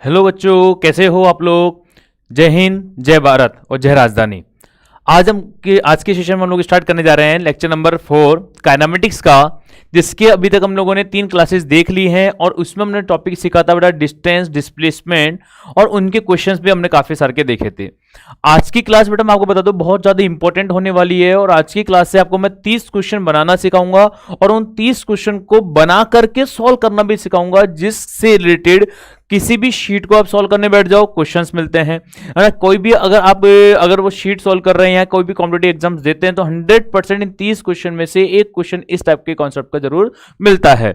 Hello बच्चों, कैसे हो आप लोग। जय हिंद, जय भारत और जय राजधानी। आज के सेशन में हम लोग स्टार्ट करने जा रहे हैं लेक्चर नंबर 4 काइनेमेटिक्स का, जिसके अभी तक हम लोगों ने 3 क्लासेस देख ली हैं और उसमें हमने टॉपिक सीखा था बेटा डिस्टेंस, डिस्प्लेसमेंट और उनके क्वेश्चंस भी हमने काफी सारे के देखे थे। आज की क्लास बेटा मैं आपको बता दूं बहुत ज्यादा इंपॉर्टेंट होने वाली है और आज की क्लास से आपको मैं 30 क्वेश्चन बनाना सिखाऊंगा और उन 30 क्वेश्चन को बना करके सॉल्व करना भी सिखाऊंगा, जिससे रिलेटेड किसी भी शीट को आप सॉल्व करने बैठ जाओ क्वेश्चंस मिलते हैं, है ना। कोई भी अगर वो शीट सॉल्व कर रहे हैं, कोई भी कॉम्पिटिटिव एग्जाम्स देते हैं तो 100% इन 30 क्वेश्चन में से एक क्वेश्चन इस टाइप के कॉन्सेप्ट का जरूर मिलता है।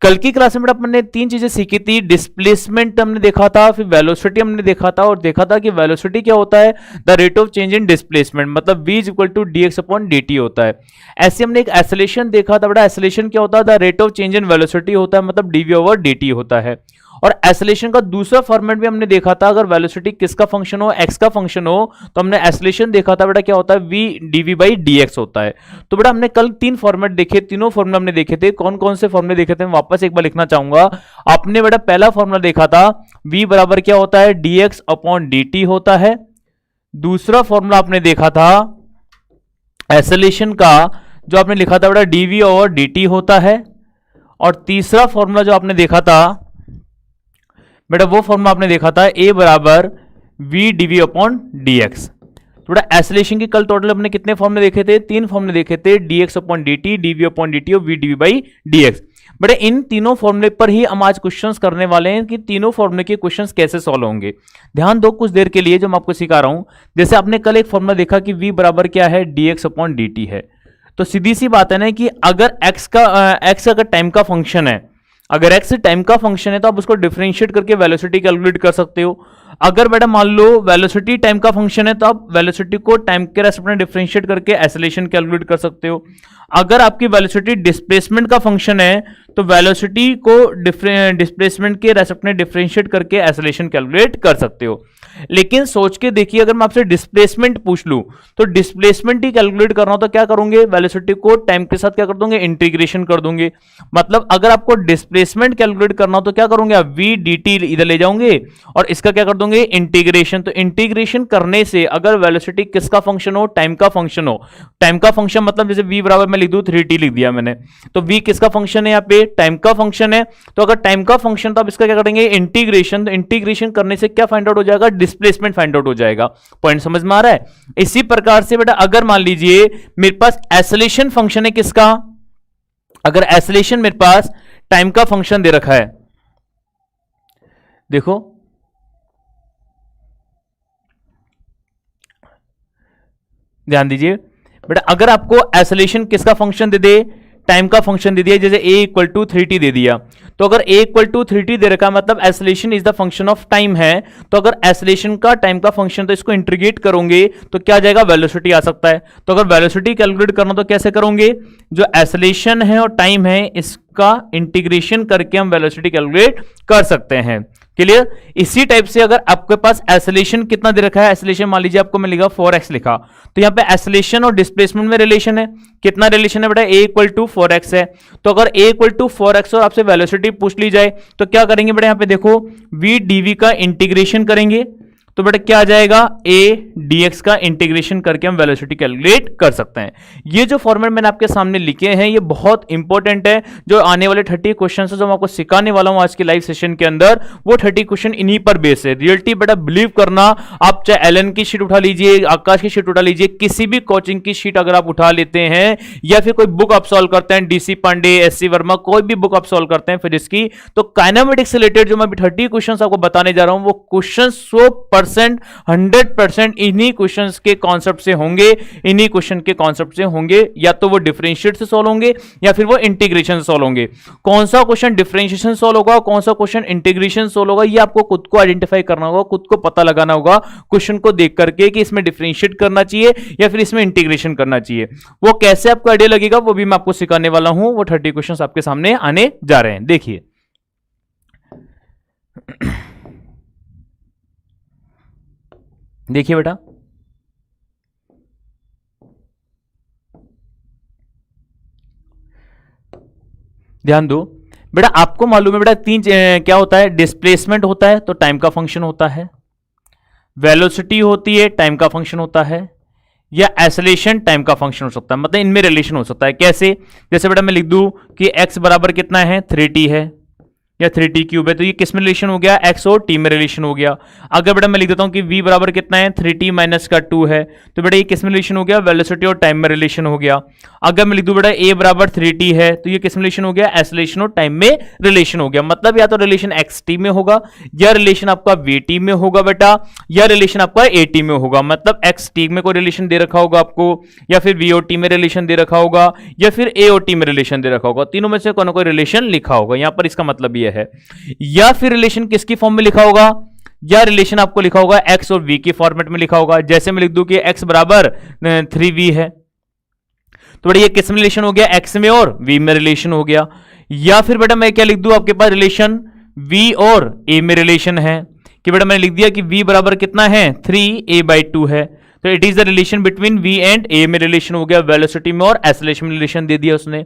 कल की क्लास में अपने 3 चीजें सीखी थी। डिस्प्लेसमेंट हमने देखा था, फिर वेलोसिटी हमने देखा था और देखा था कि वेलोसिटी क्या होता है, the rate of change in displacement, मतलब v is equal to dx upon dt होता है। ऐसे हमने एक एसेलेरेशन देखा था बेटा, एसेलेरेशन क्या होता है, the rate of change in velocity होता है, मतलब dv ओवर dt होता है। और एसेलेरेशन का दूसरा फॉर्मेट भी हमने देखा था, अगर वेलोसिटी किसका फंक्शन हो, x का फंक्शन हो, तो हमने एसेलेरेशन देखा था बेटा क्या होता है, v dv बाई dx होता है। तो बेटा हमने कल 3 फॉर्मेट देखे, तीनों फॉर्मूला हमने देखे थे। कौन कौन से फॉर्मूले देखे थे मैं वापस एक बार लिखना चाहूंगा। आपने बेटा पहला फॉर्मूला देखा था v बराबर क्या होता है, dx अपॉन dt होता है। दूसरा फॉर्मूला आपने देखा था एसेलेरेशन का, जो आपने लिखा था बेटा dv ओवर dt होता है। और तीसरा फॉर्मूला जो आपने देखा था बेटा, वो फॉर्मूला आपने देखा था a बराबर v dv अपॉन dx। तो बेटा एसेलेरेशन की कल टोटल हमने कितने फॉर्मूले देखे थे, 3 फॉर्मूले देखे थे, dx upon dt, dv upon dt और v dv बाई dx। बेटा इन तीनों फॉर्मूले पर ही हम आज क्वेश्चंस करने वाले हैं कि तीनों फॉर्मूले के क्वेश्चंस कैसे सॉल्व होंगे। ध्यान दो कुछ देर के लिए जो मैं आपको सिखा रहा हूं। जैसे आपने कल एक फॉर्मूला देखा कि v बराबर क्या है, dx अपॉन dt है। तो सीधी सी बात है ना कि अगर x अगर टाइम का फंक्शन है, अगर x टाइम का फंक्शन है तो आप उसको डिफरेंशिएट करके वेलोसिटी कैलकुलेट कर सकते हो। अगर बेटा मान लो वेलोसिटी टाइम का फंक्शन है तो आप वेलोसिटी को टाइम के रेस्पेक्ट में डिफरेंशिएट करके एसेलेरेशन कैलकुलेट कर सकते हो। अगर आपकी वेलोसिटी डिस्प्लेसमेंट का फंक्शन है तो वेलोसिटी को डिस्प्लेसमेंट के रेस्पेक्ट में डिफरेंशिएट करके एसेलेरेशन कैलकुलेट कर सकते हो। लेकिन सोच के देखिए, अगर मैं आपसे डिस्प्लेसमेंट पूछ लूं तो डिस्प्लेसमेंट ही कैलकुलेट करना हो तो क्या करोगे, वेलोसिटी को टाइम के साथ क्या कर दोगे, इंटीग्रेशन कर दोगे। मतलब अगर आपको डिस्प्लेसमेंट कैलकुलेट करना हो तो क्या करोगे आप, v dt इधर ले जाओगे और इसका क्या कर दोगे, इंटीग्रेशन। तो इंटीग्रेशन करने से अगर वेलोसिटी किसका फंक्शन हो, टाइम का फंक्शन हो, टाइम का फंक्शन मतलब जैसे v बराबर मैं लिख दूं 3t लिख दिया मैंने, तो v किसका फंक्शन है, यहाँ पे टाइम का फंक्शन है। तो अगर टाइम का फंक्शन तो आप इसका क्या करेंगे, इंटीग्रेशन। तो इंटीग्रेशन करने से क्या फाइंड आउट हो जाएगा, डिस्प्लेसमेंट फाइंड आउट हो जाएगा। पॉइंट समझ में आ रहा है। इसी प्रकार से बेटा अगर मान लीजिए मेरे पास एसेलेरेशन फंक्शन है किसका, अगर एसेलेरेशन मेरे पास टाइम का फंक्शन दे रखा है, देखो ध्यान दीजिए बेटा, अगर आपको एसेलेरेशन किसका फंक्शन दे दे, टाइम का फंक्शन दे दिया, जैसे a इक्वल टू 3t दे दिया, तो अगर a इक्वल टू 3t दे रखा मतलब acceleration is the function of time है। तो अगर एसेलेरेशन का टाइम का फंक्शन तो इसको इंटीग्रेट करोगे तो क्या जाएगा, वेलोसिटी आ सकता है। तो अगर वेलोसिटी कैलकुलेट करना तो कैसे करोगे, जो एसेलेरेशन है और टाइम है इसका इंटीग्रेशन करके हम वेलोसिटी कैलकुलेट कर सकते हैं। क्लियर। इसी टाइप से अगर आपके पास एसेलेरेशन कितना दे रखा है, एसेलेरेशन मान लीजिए आपको मैं लिखा 4x लिखा, तो यहाँ पे एसेलेरेशन और डिस्प्लेसमेंट में रिलेशन है, कितना रिलेशन है बेटा, a इक्वल टू 4x है। तो अगर a इक्वल टू 4x और आपसे वेलोसिटी पूछ ली जाए तो क्या करेंगे बेटा, यहाँ पे देखो v dv का इंटीग्रेशन करेंगे तो बेटा क्या आ जाएगा, a dx का इंटीग्रेशन करके हम वेलोसिटी कैलकुलेट कर सकते हैं। ये जो फॉर्मेट मैंने आपके सामने लिखे हैं ये बहुत इंपॉर्टेंट है। जो आने वाले 30 क्वेश्चन है जो मैं आपको सिखाने वाला हूं आज के लाइव सेशन के अंदर, वो 30 क्वेश्चन इन्हीं पर बेस है। रियलिटी बेटा बिलीव करना, आप चाहे एलन की शीट उठा लीजिए, आकाश की शीट उठा लीजिए, किसी भी कोचिंग की शीट अगर आप उठा लेते हैं या फिर कोई बुक आप सॉल्व करते हैं, डीसी पांडे, एससी वर्मा, कोई भी बुक आप सॉल्व करते हैं फिजिक्स की, तो काइनेमेटिक्स से रिलेटेड जो मैं 30 क्वेश्चन आपको बताने जा रहा हूं वो क्वेश्चन 100% इन्हीं क्वेश्चंस के कॉन्सेप्ट से होंगे, इन्हीं क्वेश्चन के कॉन्सेप्ट से होंगे। या तो वो डिफरेंशिएट से सॉल्व होंगे या फिर वो इंटीग्रेशन से सॉल्व होंगे। कौन सा क्वेश्चन डिफरेंशिएशन सॉल्व होगा, कौन सा क्वेश्चन इंटीग्रेशन सॉल्व होगा, ये आपको खुद को आइडेंटिफाई करना होगा, खुद को पता लगाना होगा क्वेश्चन को देख करके कि इसमें डिफरेंशिएट करना चाहिए या फिर इसमें इंटीग्रेशन करना चाहिए। वो कैसे आपको आइडिया लगेगा वो भी मैं आपको सिखाने वाला हूं। वो 30 क्वेश्चन आपके सामने आने जा रहे हैं। देखिए देखिए बेटा, ध्यान दो बेटा आपको मालूम है बेटा तीन क्या होता है, डिस्प्लेसमेंट होता है तो टाइम का फंक्शन होता है, वेलोसिटी होती है टाइम का फंक्शन होता है, या एसलेशन टाइम का फंक्शन हो सकता है। मतलब इनमें रिलेशन हो सकता है। कैसे? जैसे बेटा मैं लिख दूं कि x बराबर कितना है 3t है या 3t क्यूब है, तो ये किस में रिलेशन हो गया, x और t में रिलेशन हो गया। अगर बेटा मैं लिख देता हूं कि v बराबर कितना है 3t माइनस का 2 है, तो बेटा ये किस में रिलेशन हो गया, वेलोसिटी और टाइम में रिलेशन हो गया। अगर मैं लिख दूं बेटा a बराबर 3t है, तो ये किस में रिलेशन हो गया, एसलेशन और टाइम में रिलेशन हो गया। मतलब या तो रिलेशन xt में होगा, या रिलेशन आपका vt में होगा बेटा, या रिलेशन आपका at में होगा। मतलब xt में कोई रिलेशन दे रखा होगा आपको, या फिर vot में रिलेशन दे रखा होगा, या फिर aot में रिलेशन दे रखा होगा। तीनों में से कोई ना कोई रिलेशन लिखा होगा। यहां पर इसका मतलब ये है। या फिर रिलेशन किसकी फॉर्म में लिखा होगा, या रिलेशन आपको लिखा होगा x और v के फॉर्मेट में लिखा होगा। जैसे मैं लिख दूं कि x बराबर 3v है, तो बेटा ये किस में रिलेशन हो गया, x में और v में रिलेशन हो गया। या फिर बेटा मैं क्या लिख दूं, आपके पास रिलेशन v और a में रिलेशन है, कि बेटा मैंने लिख दिया कि v बराबर कितना है 3a/2 है, तो it is the relation between v and a में रिलेशन हो गया, वेलोसिटी में और एसलेशन में रिलेशन दे दिया उसने।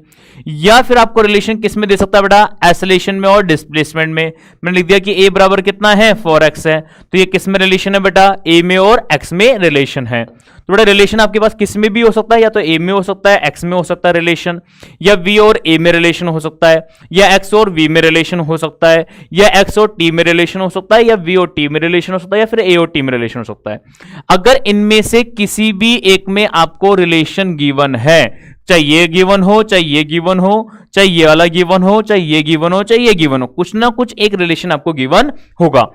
या फिर आपको रिलेशन किस में दे सकता है बेटा, एसलेशन में और डिस्प्लेसमेंट में। मैंने लिख दिया कि a बराबर कितना है 4x है, तो ये किस में रिलेशन है बेटा, a में और x में रिलेशन है। तो बेटा रिलेशन आपके पास किस में भी हो सकता है, या तो a में हो सकता है, x में हो सकता है रिलेशन, या v और a में रिलेशन हो सकता है, या x और v में रिलेशन हो सकता है, या x और t में रिलेशन हो सकता है, या v और t में रिलेशन हो सकता है, या फिर a और t में रिलेशन हो सकता है। अगर इनमें से किसी भी एक में आपको रिलेशन गिवन है, चाहे ये गिवन हो, चाहे ये गिवन हो, चाहे ये वाला गिवन हो, चाहे ये गिवन हो, चाहे ये गिवन हो, कुछ ना कुछ एक रिलेशन आपको गिवन होगा।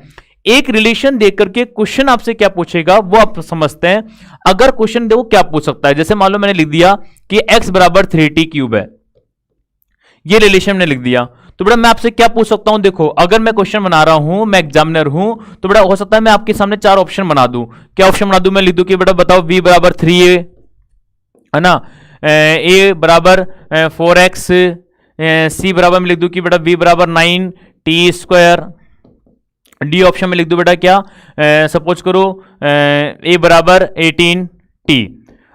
एक रिलेशन देख करके क्वेश्चन आपसे क्या पूछेगा वो आप समझते हैं। अगर क्वेश्चन देखो क्या पूछ सकता है, जैसे मान लो मैंने लिख दिया कि x बराबर 3t क्यूब है, ये रिलेशन मैंने लिख दिया, तो बेटा मैं आपसे क्या पूछ सकता हूं, देखो अगर मैं क्वेश्चन बना रहा हूं, मैं एग्जामिनर हूं, तो बेटा हो सकता है मैं आपके सामने 4 ऑप्शन बना दूं। क्या ऑप्शन बना दूं, मैं लिख दूं कि बेटा बताओ v बराबर 3a है ना, a बराबर 4x, c बराबर मैं लिख दूं कि बेटा v बराबर 9t², डी ऑप्शन में लिख दो बेटा क्या, सपोज करो a बराबर 18t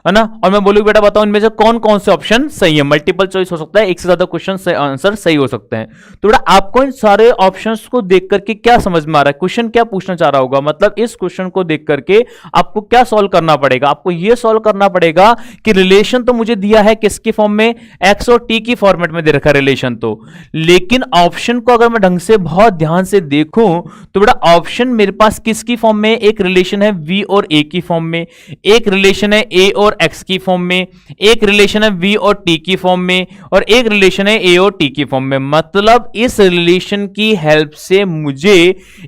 है ना, और मैं बोलूँ बेटा बताओ इनमें से कौन कौन से ऑप्शन सही है। मल्टीपल चॉइस हो सकता है, एक से ज्यादा क्वेश्चन आंसर सही हो सकते हैं। तो बेटा आपको इन सारे ऑप्शंस को देख करके क्या समझ में आ रहा है, क्वेश्चन क्या पूछना चाह रहा होगा। मतलब इस क्वेश्चन को देख करके आपको क्या सॉल्व करना पड़ेगा, आपको यह सॉल्व करना पड़ेगा कि रिलेशन तो मुझे दिया है किसकी फॉर्म में, एक्स और टी की फॉर्मेट में दे रखा रिलेशन तो, लेकिन ऑप्शन को अगर मैं ढंग से बहुत ध्यान से देखूं तो बेटा ऑप्शन मेरे पास किसकी फॉर्म में, एक रिलेशन है v और a की फॉर्म में, एक रिलेशन है a और x की फॉर्म में, एक रिलेशन है v और t की फॉर्म में, और एक रिलेशन है a और t की फॉर्म में। मतलब इस रिलेशन की हेल्प से मुझे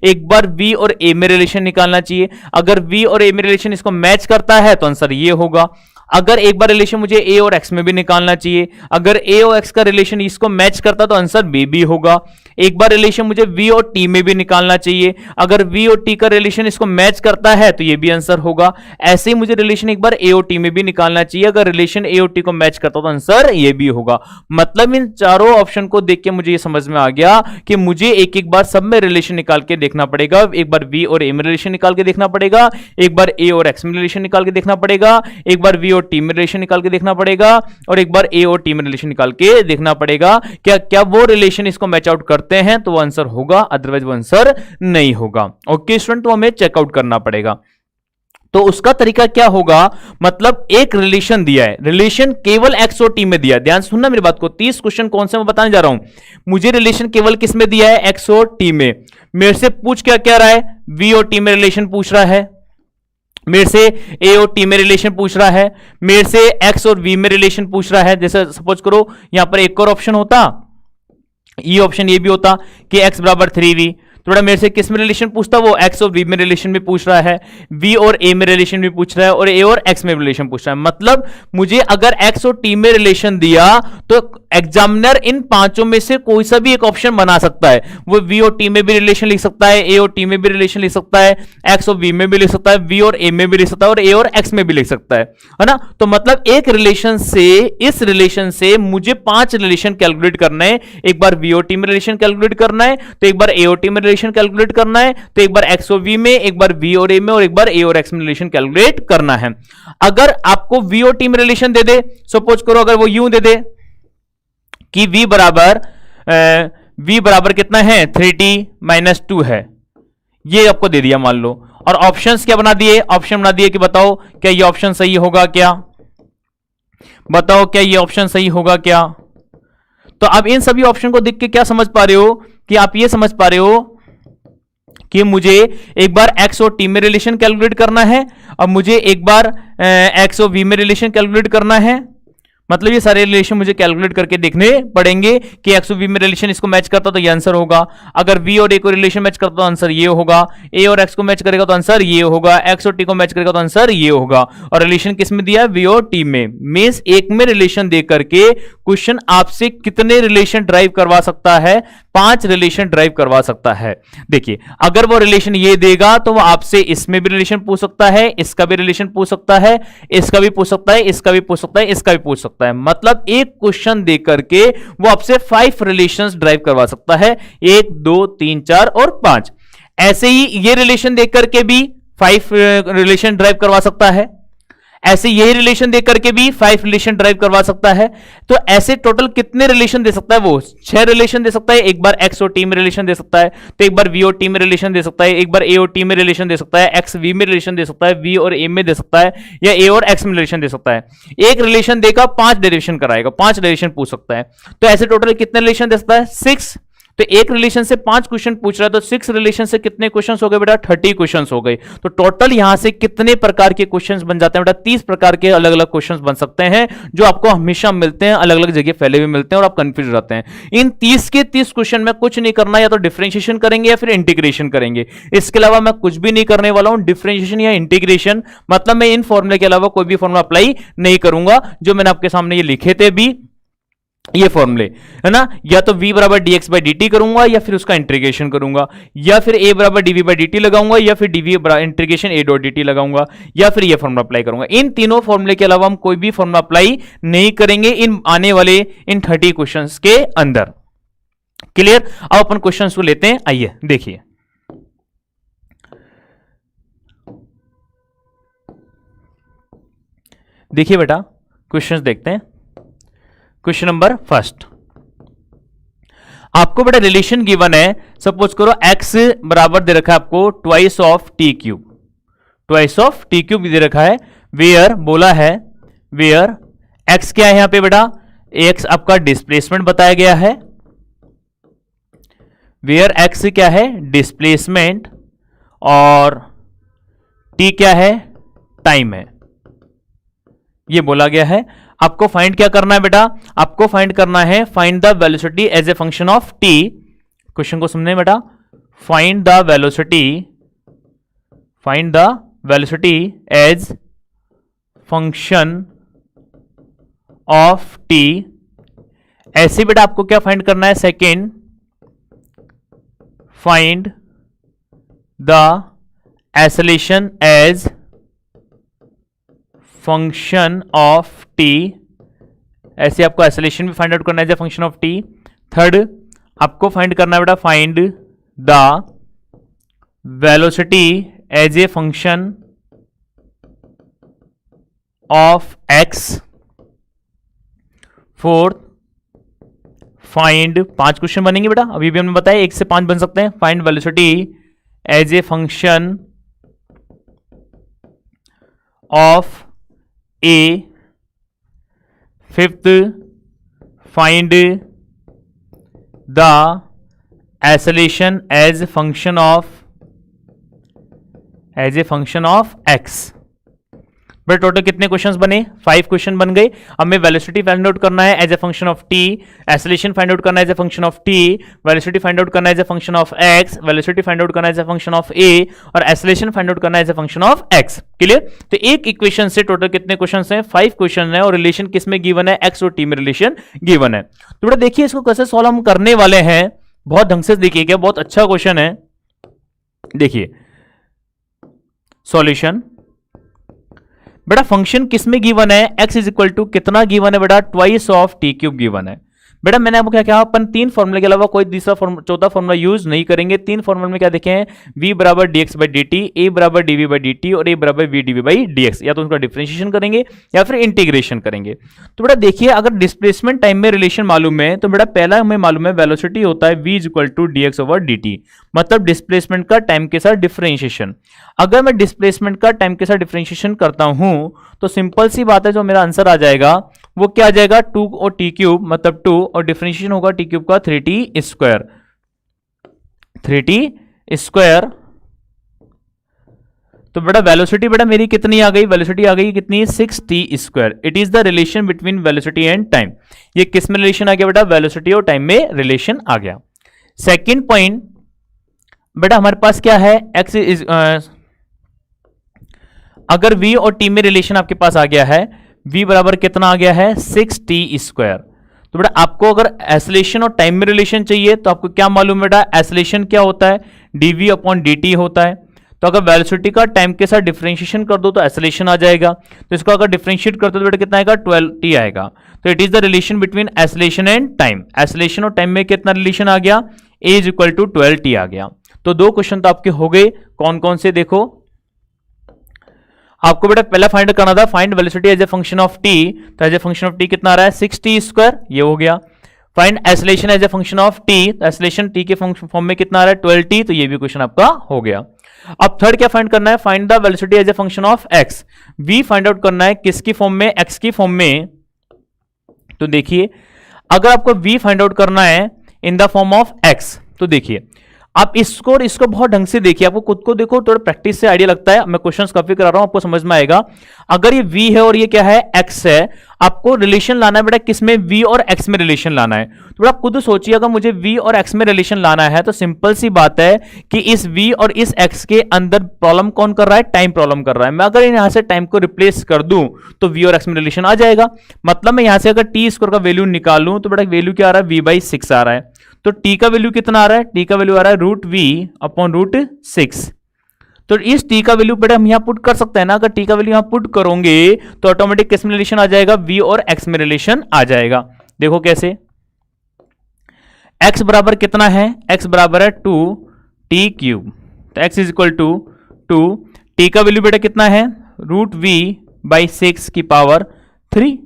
एक बार v और a में रिलेशन निकालना चाहिए। अगर v और a में रिलेशन इसको मैच करता है तो आंसर ये होगा। अगर एक बार रिलेशन मुझे a और x में भी निकालना चाहिए, अगर a और x का रिलेशन इसको मैच करता तो आंसर b भी होगा। एक बार रिलेशन मुझे v और t में भी निकालना चाहिए, अगर v और t का रिलेशन इसको मैच करता है तो ये भी आंसर होगा। ऐसे ही मुझे रिलेशन एक बार a और t में भी निकालना चाहिए, अगर रिलेशन a और t को मैच करता तो आंसर ये भी होगा। मतलब इन चारों ऑप्शन को देख के मुझे ये समझ में आ गया कि मुझे एक एक बार सब में रिलेशन निकाल के देखना पड़ेगा। एक बार v और a में रिलेशन निकाल के देखना पड़ेगा, एक बार a और x में रिलेशन निकाल के देखना पड़ेगा, एक बार v और टी में रिलेशन निकाल के देखना पड़ेगा, और एक बार ए और टी में रिलेशन निकाल के देखना पड़ेगा। क्या क्या वो रिलेशन इसको मैच आउट करते हैं तो वो आंसर होगा, अदरवाइज वो आंसर नहीं होगा। ओके स्टूडेंट, तो हमें चेकआउट करना पड़ेगा। तो उसका तरीका क्या होगा, मतलब एक रिलेशन दिया है, रिलेशन केवल एक्स और टी में दिया है। ध्यान सुनना मेरी बात को, 30 क्वेश्चन कौन से मैं बताने जा रहा हूं, मुझे रिलेशन केवल किस में दिया है, एक्स और टी में। मेरे से पूछ क्या क्या रहा है, वी और टी में रिलेशन पूछ रहा है, मेरे से ए और टी में रिलेशन पूछ रहा है, मेरे से एक्स और वी में रिलेशन पूछ रहा है। जैसे सपोज करो यहां पर एक और ऑप्शन होता, ये ऑप्शन ये भी होता कि एक्स बराबर 3v, तो बड़ा मेरे से किस में रिलेशन पूछता, वो एक्स और वी में रिलेशन भी पूछ रहा है, वी और ए में रिलेशन भी पूछ रहा है, और ए और एक्स में रिलेशन पूछ रहा है। मतलब मुझे अगर एक्स और टी में रिलेशन दिया तो एग्जामिनर इन पांचों में से कोई सा भी एक ऑप्शन बना सकता है। वो वी और टी में भी रिलेशन लिख सकता है, ए और टी में भी रिलेशन लिख सकता है, एक्स और वी में भी लिख सकता है, वी और ए में भी लिख सकता है, और ए और एक्स में भी लिख सकता है ना। तो मतलब एक रिलेशन से, इस रिलेशन से मुझे 5 रिलेशन कैलकुलेट करना है। एक बार वी और टी में रिलेशन कैलकुलेट करना है, तो एक बार ए और टी में रिलेशन कैलकुलेट करना है, तो एक बार एक्स और वी में, एक बार वी और ए में, और एक बार ए और एक्स में रिलेशन कैलकुलेट करना है। अगर आपको वी और टी में रिलेशन दे दे, सपोज करो अगर वो यूं दे दे कि v बराबर v बराबर कितना है 3t माइनस 2 है, ये आपको दे दिया मान लो। और ऑप्शंस क्या बना दिए, ऑप्शन बना दिए कि बताओ क्या ये ऑप्शन सही होगा क्या, बताओ क्या ये ऑप्शन सही होगा क्या। तो आप इन सभी ऑप्शन को देख के क्या समझ पा रहे हो कि आप ये समझ पा रहे हो कि मुझे एक बार x और t में रिलेशन कैलकुलेट करना है और मुझे एक बार x और v में रिलेशन कैलकुलेट करना है। मतलब ये सारे रिलेशन मुझे कैलकुलेट करके देखने पड़ेंगे कि x और v में रिलेशन इसको मैच करता तो ये आंसर होगा, अगर v और a को रिलेशन मैच करता तो आंसर ये होगा, a और x को मैच करेगा तो आंसर ये होगा, x और t को मैच करेगा तो आंसर ये होगा। और रिलेशन किस में दिया है, v और t में। मींस एक में रिलेशन दे करके क्वेश्चन आपसे कितने रिलेशन ड्राइव करवा सकता है, 5 रिलेशन ड्राइव करवा सकता है। देखिए अगर वो रिलेशन ये देगा तो वो आपसे इसमें भी रिलेशन पूछ सकता है, इसका भी रिलेशन पूछ सकता है, इसका भी पूछ सकता है, इसका भी पूछ सकता है, इसका भी पूछ सकता है। मतलब एक क्वेश्चन दे करके वो आपसे 5 रिलेशंस ड्राइव करवा सकता है, 1 2 3 4 और 5। ऐसे ही ये रिलेशन देख करके भी 5 रिलेशन ड्राइव करवा सकता है, ऐसे यही रिलेशन देकर के भी 5 रिलेशन ड्राइव करवा सकता है। तो ऐसे टोटल कितने रिलेशन दे सकता है, वो 6 रिलेशन दे सकता है। एक बार x और t में रिलेशन दे सकता है, तो एक बार v और t में रिलेशन दे सकता है, एक बार a और t में रिलेशन दे सकता है, x v में रिलेशन दे सकता है, v और a में दे सकता है, या a और x में रिलेशन दे सकता है। एक रिलेशन देगा 5 डेरिवेशन कराएगा, 5 डेरिवेशन पूछ सकता है। तो ऐसे टोटल कितने रिलेशन दे सकता है, 6। तो एक रिलेशन से 5 क्वेश्चन पूछ रहा है, तो 6 रिलेशन से कितने क्वेश्चंस हो गए बेटा, 30 क्वेश्चंस हो गए। तो टोटल यहां से कितने प्रकार के क्वेश्चंस बन जाते हैं बेटा, 30 प्रकार के अलग अलग क्वेश्चंस बन सकते हैं, जो आपको हमेशा मिलते हैं, अलग अलग जगह फैले हुए मिलते हैं और आप कंफ्यूज रहते हैं। इन 30 के 30 क्वेश्चन में कुछ नहीं करना, या तो डिफरेंशिएशन करेंगे या फिर इंटीग्रेशन करेंगे। इसके अलावा मैं कुछ भी नहीं करने वाला हूं, डिफरेंशिएशन या इंटीग्रेशन। मतलब मैं इन फॉर्मूले के अलावा कोई भी फॉर्मूला अप्लाई नहीं करूंगा, जो मैंने आपके सामने ये लिखे थे भी ये फॉर्मूले, है ना। या तो v बराबर dx बाई dt करूंगा, या फिर उसका इंटीग्रेशन करूंगा, या फिर a बराबर dv बाई dt लगाऊंगा, या फिर dv integration a dot dt लगाऊंगा, या फिर ये फॉर्मूला अप्लाई करूंगा। इन तीनों फॉर्मूले के अलावा हम कोई भी फॉर्मूला अप्लाई नहीं करेंगे इन आने वाले इन 30 क्वेश्चंस के अंदर। क्लियर। अब अपन क्वेश्चंस को लेते हैं, आइए देखिए। देखिए बेटा क्वेश्चंस देखते हैं। क्वेश्चन नंबर फर्स्ट, आपको बेटा रिलेशन गिवन है, सपोज करो x बराबर दे रखा है आपको twice of t cube, twice of t cube दे रखा है। वेयर बोला है, वेयर x क्या है यहां पे बेटा, x आपका डिस्प्लेसमेंट बताया गया है। वेयर x क्या है, डिस्प्लेसमेंट, और t क्या है, टाइम है, ये बोला गया है। आपको फाइंड क्या करना है बेटा, आपको फाइंड करना है find the velocity as a function of t. Question को सुनने बेटा, find the velocity, find the velocity as function of t. ऐसे बेटा आपको क्या फाइंड करना है, second find the acceleration as function of t. ऐसे आपको एक्सेलरेशन भी फाइंड आउट करना है as a function of t. Third आपको फाइंड करना है बेटा find the velocity as a function of x. Fourth find, 5 question बनेंगे बेटा, अभी भी हमने बताया 1 से 5 बन सकते हैं। Find velocity as a function of a. Fifth find the acceleration as function of x. But total कितने क्वेश्चंस बने, 5 क्वेश्चन बन गए। अब मैं वेलोसिटी फाइंड आउट करना है as a function of t, acceleration find out करना है as a function of t, velocity find out करना है as a function of x, velocity find out करना है as a function of a, और acceleration find out करना है as a function of x. Clear. तो एक इक्वेशन से टोटल कितने क्वेश्चंस हैं, 5 क्वेश्चन है, और रिलेशन किसमें गिवन है, एक्स और टी में रिलेशन गिवन है। तो बेटा देखिए इसको कैसे सॉल्व हम करने वाले हैं, बहुत ढंग से देखिएगा, बहुत अच्छा क्वेश्चन है। देखिए सॉल्यूशन, बेटा फंक्शन किसमें गिवन है, x इज इक्वल टू कितना गिवन है बेटा, twice of t cube given है। बेटा मैंने आपको क्या कहा, अपन 3 फॉर्मूले के अलावा कोई चौथा फॉर्मूला यूज नहीं करेंगे। 3 फॉर्मूले में क्या देखे हैं, v बराबर dx बाई dt, a बराबर dv बाई dt और a बराबर v dv बाई dx। या तो उनका डिफरेंशिएशन करेंगे या फिर इंटीग्रेशन करेंगे। तो बेटा देखिए, अगर डिस्प्लेसमेंट टाइम में रिलेशन मालूम है तो बेटा पहला हमें मालूम है वेलोसिटी होता है v equal to dx over dt, मतलब डिस्प्लेसमेंट का टाइम के साथ डिफरेंशिएशन। अगर मैं डिस्प्लेसमेंट का टाइम के साथ डिफरेंशिएशन करता हूं तो सिंपल सी बात है, जो मेरा आंसर आ जाएगा वो क्या आ जाएगा, 2 और टी क्यूब मतलब 2 और डिफरेंशिएशन होगा टी क्यूब का 3t स्क्वायर, 3t स्क्वायर। तो बेटा वेलोसिटी बेटा मेरी कितनी आ गई, वेलोसिटी आ गई कितनी, 6t square. It is the relation between velocity and time. ये किस में रिलेशन आ गया बेटा, वेलोसिटी और टाइम में रिलेशन आ गया। सेकेंड पॉइंट बेटा हमारे पास क्या है, x इज अगर v और t में रिलेशन आपके पास आ गया है, v बराबर कितना आ गया है, 6t स्क्वायर। तो बेटा आपको अगर एसलेशन और टाइम में रिलेशन चाहिए तो आपको क्या मालूम है बेटा, एसलेशन क्या होता है, dv अपॉन dt होता है। तो अगर वेलोसिटी का टाइम के साथ डिफरेंशिएशन कर दो तो एसलेशन आ जाएगा। तो इसको अगर डिफरेंशिएट करते हो तो बेटा कितना आएगा, 12t आएगा। तो it is the relation between acceleration and time. Acceleration और टाइम में कितना रिलेशन आ गया, a is equal to 12t आ गया। तो 2 क्वेश्चन तो आपके हो गए। कौन कौन से, देखो आपको बेटा पहला फाइंड करना था, find velocity as a function of t. तो as a function of t कितना आ रहा है, 6t स्क्वायर, ये हो गया। Find acceleration as a function of t, तो एसलेशन टी के फॉर्म में कितना आ रहा है, 12t, तो ये भी क्वेश्चन आपका हो गया। अब थर्ड क्या फाइंड करना है, find the velocity as a function of x। v find out करना है किसकी फॉर्म में, x की फॉर्म में। तो देखिए अगर आपको v फाइंड आउट करना है in the form of x, तो देखिए आप इसको और इसको बहुत ढंग से देखिए, आपको खुद को देखो, थोड़ा प्रैक्टिस से आइडिया लगता है। मैं क्वेश्चंस काफी करा रहा हूं, आपको समझ में आएगा। अगर ये v है और ये क्या है, x है, आपको रिलेशन लाना है बेटा किसमें, v और x में रिलेशन लाना है। तो बेटा खुद सोचिए, अगर मुझे v और x में रिलेशन लाना है तो सिंपल सी बात है कि इस v और इस x के अंदर प्रॉब्लम कौन कर रहा है, टाइम प्रॉब्लम कर रहा है। मैं अगर यहां से टाइम को रिप्लेस कर दूं तो v और x में रिलेशन आ जाएगा। मतलब मैं यहां से अगर t स्क्वायर का वैल्यू निकालूं तो बेटा वैल्यू क्या आ रहा है, v बाई 6 आ रहा है। तो t का वैल्यू कितना आ रहा है, t का वैल्यू आ रहा है रूट v अपॉन रूट 6। तो इस t का वैल्यू बेटा हम यहां पुट कर सकते हैं ना, अगर t का वैल्यू यहां पुट करोगे तो ऑटोमेटिक किस में रिलेशन आ जाएगा, v और x में रिलेशन आ जाएगा। देखो कैसे, x बराबर कितना है, x बराबर है 2t क्यूब, तो x is equal to 2, t का वैल्यू बेटा कितना है, रूट v बाई 6 की पावर 3,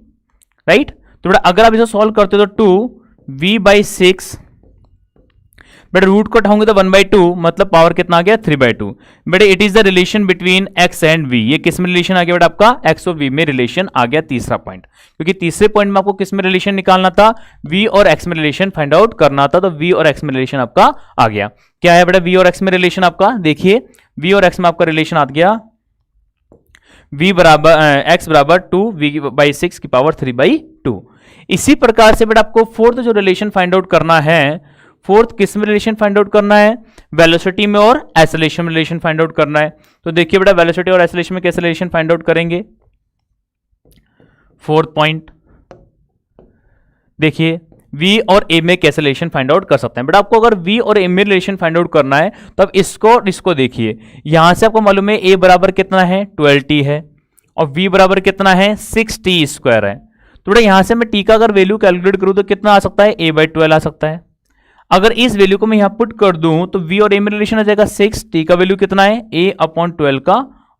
राइट। तो बेटा अगर आप इसे सॉल्व करते हो तो 2v बाई 6, बेटा रूट को उठाओगे तो 1/2, मतलब पावर कितना आ गया, 3/2। बेटा it is the relation between x and v। ये किस में रिलेशन आ गया बेटा, आपका x और v में रिलेशन आ गया, तीसरा पॉइंट। क्योंकि तीसरे पॉइंट में आपको किस में रिलेशन निकालना था, v और x में रिलेशन फाइंड आउट करना था। तो v और x में रिलेशन आपका आ गया। क्या है बेटा v और x में रिलेशन आपका, देखिए v और x में आपका रिलेशन आ गया, v बराबर x बराबर 2v बाई 6 की पावर 3/2। इसी प्रकार से बेटा आपको फोर्थ जो रिलेशन फाइंड आउट करना है, फोर्थ किस में रिलेशन फाइंड आउट करना है, वेलोसिटी में और एसेलेरेशन में रिलेशन फाइंड आउट करना है। तो देखिए बेटा वेलोसिटी और एसेलेरेशन में कैसे रिलेशन फाइंड आउट करेंगे। फोर्थ पॉइंट देखिए v और a में कैसे रिलेशन फाइंड आउट कर सकते हैं। बेटा आपको अगर v और a में रिलेशन फाइंड आउट करना है तो अब इसको देखिए, यहां से आपको मालूम है a बराबर कितना है, 12t है, और v बराबर कितना है, 6t स्क्वायर है। तो बेटा यहां से मैं t का अगर वैल्यू कैलकुलेट करूं तो कितना आ सकता है, a/12 आ सकता है। अगर इस वैल्यू को मैं यहां पुट कर दूं तो v और a में रिलेशन आ जाएगा 6, t का वैल्यू कितना है, a/12 का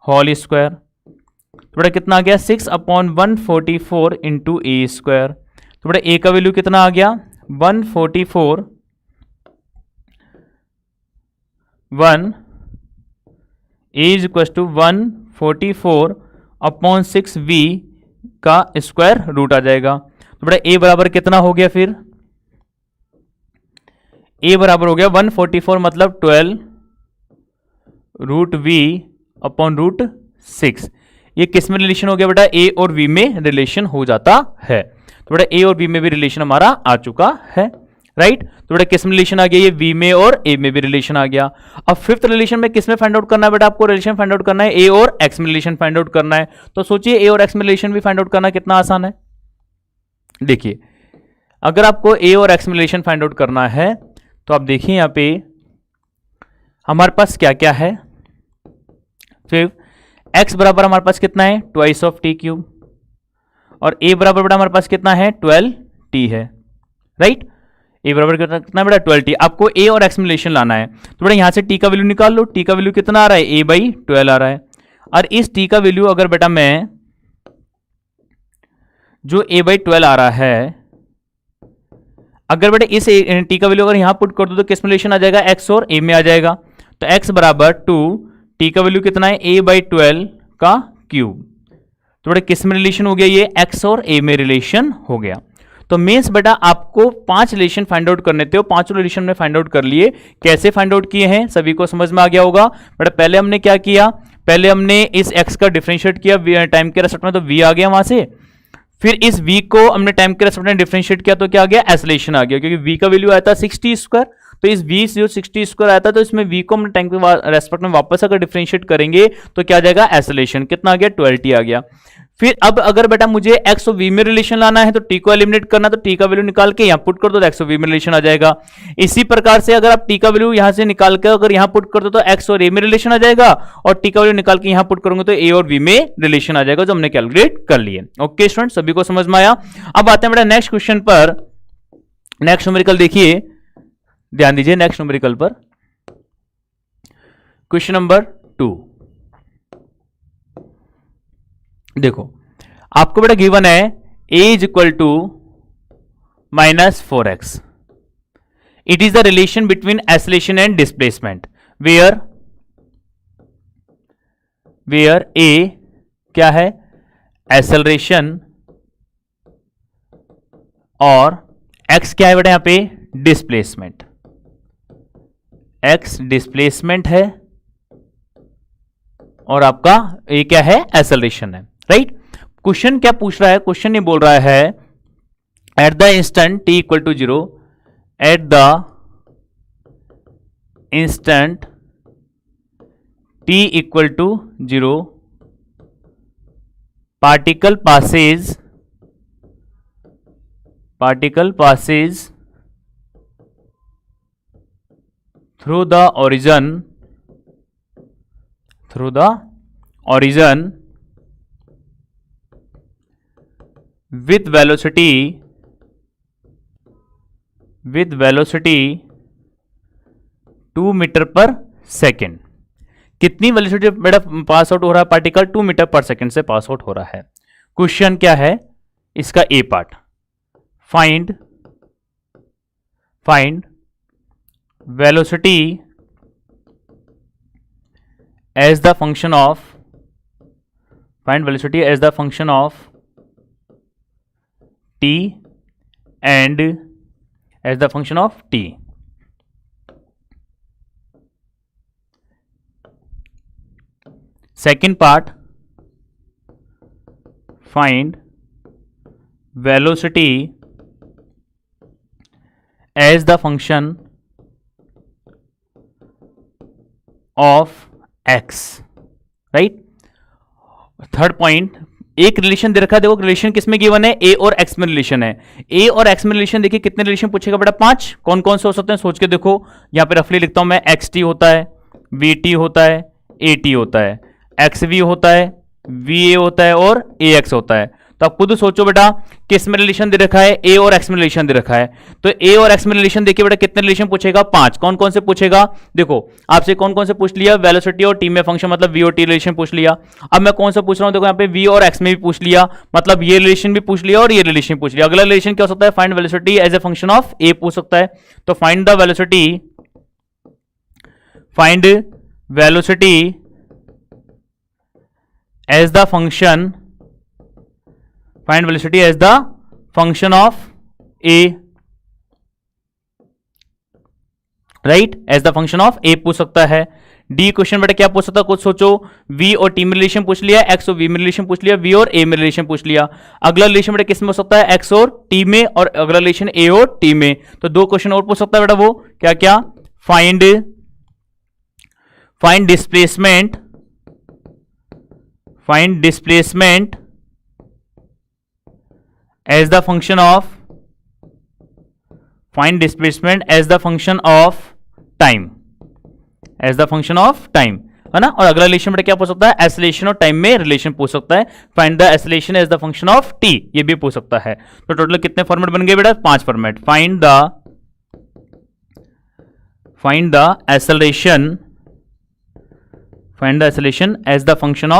होल स्क्वायर। तो बेटा कितना आ गया, 6/144 इंटू a स्क्वायर। तो बेटा a का वैल्यू कितना आ गया, 144, 1 a is equal to 144 upon 6v का स्क्वायर रूट आ जाएगा। तो बेटा a बराबर कितना हो गया, फिर a बराबर हो गया 144 मतलब 12 रूट v अपॉन रूट 6। ये किस में रिलेशन हो गया बेटा, a और v में रिलेशन हो जाता है। तो बेटा a और v में भी रिलेशन हमारा आ चुका है, राइट। तो बेटा किस में रिलेशन आ गया, ये v में और a में भी रिलेशन आ गया। अब फिफ्थ रिलेशन में किस में फाइंड आउट करना है बेटा, आपको रिलेशन फाइंड आउट करना है a और x में रिलेशन फाइंड आउट करना है। तो सोचिए a और x में रिलेशन भी फाइंड आउट करना कितना आसान है। देखिए अगर आपको a और x में रिलेशन फाइंड आउट करना है तो आप देखिए यहाँ पे हमारे पास क्या क्या है। फिर x बराबर हमारे पास कितना है, ट्वाइस ऑफ t क्यूब, और a बराबर बेटा हमारे पास कितना है, 12t है, राइट। ए बराबर कितना बेटा 12t। आपको ए और एक्स में रिलेशन लाना है तो बेटा यहां से टी का वैल्यू निकाल लो। टी का वैल्यू कितना आ रहा है, a/12 आ रहा है। और इस टी का वैल्यू अगर बेटा मैं जो a/12 आ रहा है, अगर बेटा इस टी का वैल्यू अगर यहां पुट कर दो तो किस में रिलेशन आ जाएगा, एक्स और ए में आ जाएगा। तो x बराबर 2, टी का वैल्यू कितना है a/12 का क्यूब। तो बेटा किस में रिलेशन हो गया, ये x और a में रिलेशन हो गया। तो मीन्स बेटा आपको 5 रिलेशन फाइंड आउट करने थे, पांचों रिलेशन में फाइंड आउट कर लिए। कैसे फाइंड आउट किए हैं सभी को समझ में आ गया होगा। बेटा पहले हमने क्या किया, पहले हमने इस x का डिफरेंशिएट किया टाइम के रेस्पेक्ट में, तो v आ गया वहां से। फिर इस v को हमने टाइम के रेस्पेक्ट में डिफरेंशिएट किया तो क्या आ गया, एसोलेशन आ गया, क्योंकि v का वैल्यू आया था 60²। तो इस v जो 60² आया था तो इसमें v को हमने टाइम के रेस्पेक्ट में वापस अगर डिफरेंशिएट करेंगे तो क्या आ जाएगा, एसोलेशन। कितना आ गया, 12t आ गया। फिर अब अगर बेटा मुझे x और v में रिलेशन लाना है तो t को एलिमिनेट करना, तो t का वैल्यू निकाल के यहां पुट कर दो तो x और v में रिलेशन आ जाएगा। इसी प्रकार से अगर आप t का वैल्यू यहां से निकाल कर अगर यहां पुट कर दो तो x और a में रिलेशन आ जाएगा, और t का वैल्यू निकाल के यहां पुट करूंगा तो a और v में रिलेशन आ जाएगा, जो हमने कैलकुलेट कर लिए। ओके स्टूडेंट, सभी को समझ में आया। अब आते हैं बेटा नेक्स्ट क्वेश्चन पर। नेक्स्ट न्यूमेरिकल देखिए, ध्यान दीजिए नेक्स्ट न्यूमेरिकल पर। क्वेश्चन नंबर 2 देखो, आपको बेटा गिवन है a is equal to -4x। It is the relation between acceleration and displacement where a क्या है, एसेलरेशन, और x क्या है बेटा यहां पे, डिस्प्लेसमेंट। x डिस्प्लेसमेंट है और आपका a क्या है, एसेलरेशन है, राइट। क्वेश्चन क्या पूछ रहा है, क्वेश्चन ये बोल रहा है at the instant t equal to 0, at the instant t equal to 0, particle passes through the origin with velocity 2 metre पर सेकेंड। कितनी वेलोसिटी बेटा पास आउट हो रहा है पार्टिकल, 2 मीटर पर सेकेंड से पास आउट हो रहा है। क्वेश्चन क्या है इसका, A part, find velocity as the function of t and as the function of t। second part, find velocity as the function of x, right। Third point, एक relation दे रखा है, देखो रिलेशन किसमें गिवन है, ए और एक्स में relation है। ए और एक्स में रिलेशन देखिए कितने रिलेशन पूछेगा बेटा, 5। कौन कौन से हो सकते हैं सोच के देखो। यहां पे रफली लिखता हूं मैं, एक्स टी होता है, वी टी होता है, ए टी होता है, एक्स वी होता है, वी ए होता है और ए एक्स होता है। तो आप खुद सोचो बेटा किस में रिलेशन दे रखा है, ए और एक्स में रिलेशन दे रखा है। तो ए और एक्स में रिलेशन देखिए बेटा कितने रिलेशन पूछेगा, 5। कौन कौन से पूछेगा, देखो आपसे कौन कौन से पूछ लिया, वेलोसिटी और टी में फंक्शन मतलब वी और टी रिलेशन पूछ लिया। अब मैं कौन सा पूछ रहा हूं, देखो यहाँ पे वी और एक्स में भी पूछ लिया, मतलब ये रिलेशन भी पूछ लिया और ये रिलेशन पूछ लिया। अगला रिलेशन क्या हो सकता है, find velocity as a function of a पूछ सकता है। तो find velocity as the function of a, right, as the function of a पूछ सकता है। डी क्वेश्चन बेटा क्या पूछ सकता है, कुछ सोचो, v और t में रिलेशन पूछ लिया, x और v में रिलेशन पूछ लिया, v और a में रिलेशन पूछ लिया। अगला रिलेशन बेटा किस में हो सकता है, x और t में, और अगला रिलेशन a और t में। तो 2 क्वेश्चन और पूछ सकता है बेटा, वो क्या क्या, find displacement as the function of time, है ना। और अगला रिलेशन बेटा क्या पूछ सकता है, एक्सेलरेशन और टाइम में रिलेशन पूछ सकता है। Find the acceleration as the function of t, ये भी पूछ सकता है। तो टोटल कितने फॉर्मेट बन गए बेटा, 5 format. Find the acceleration as the function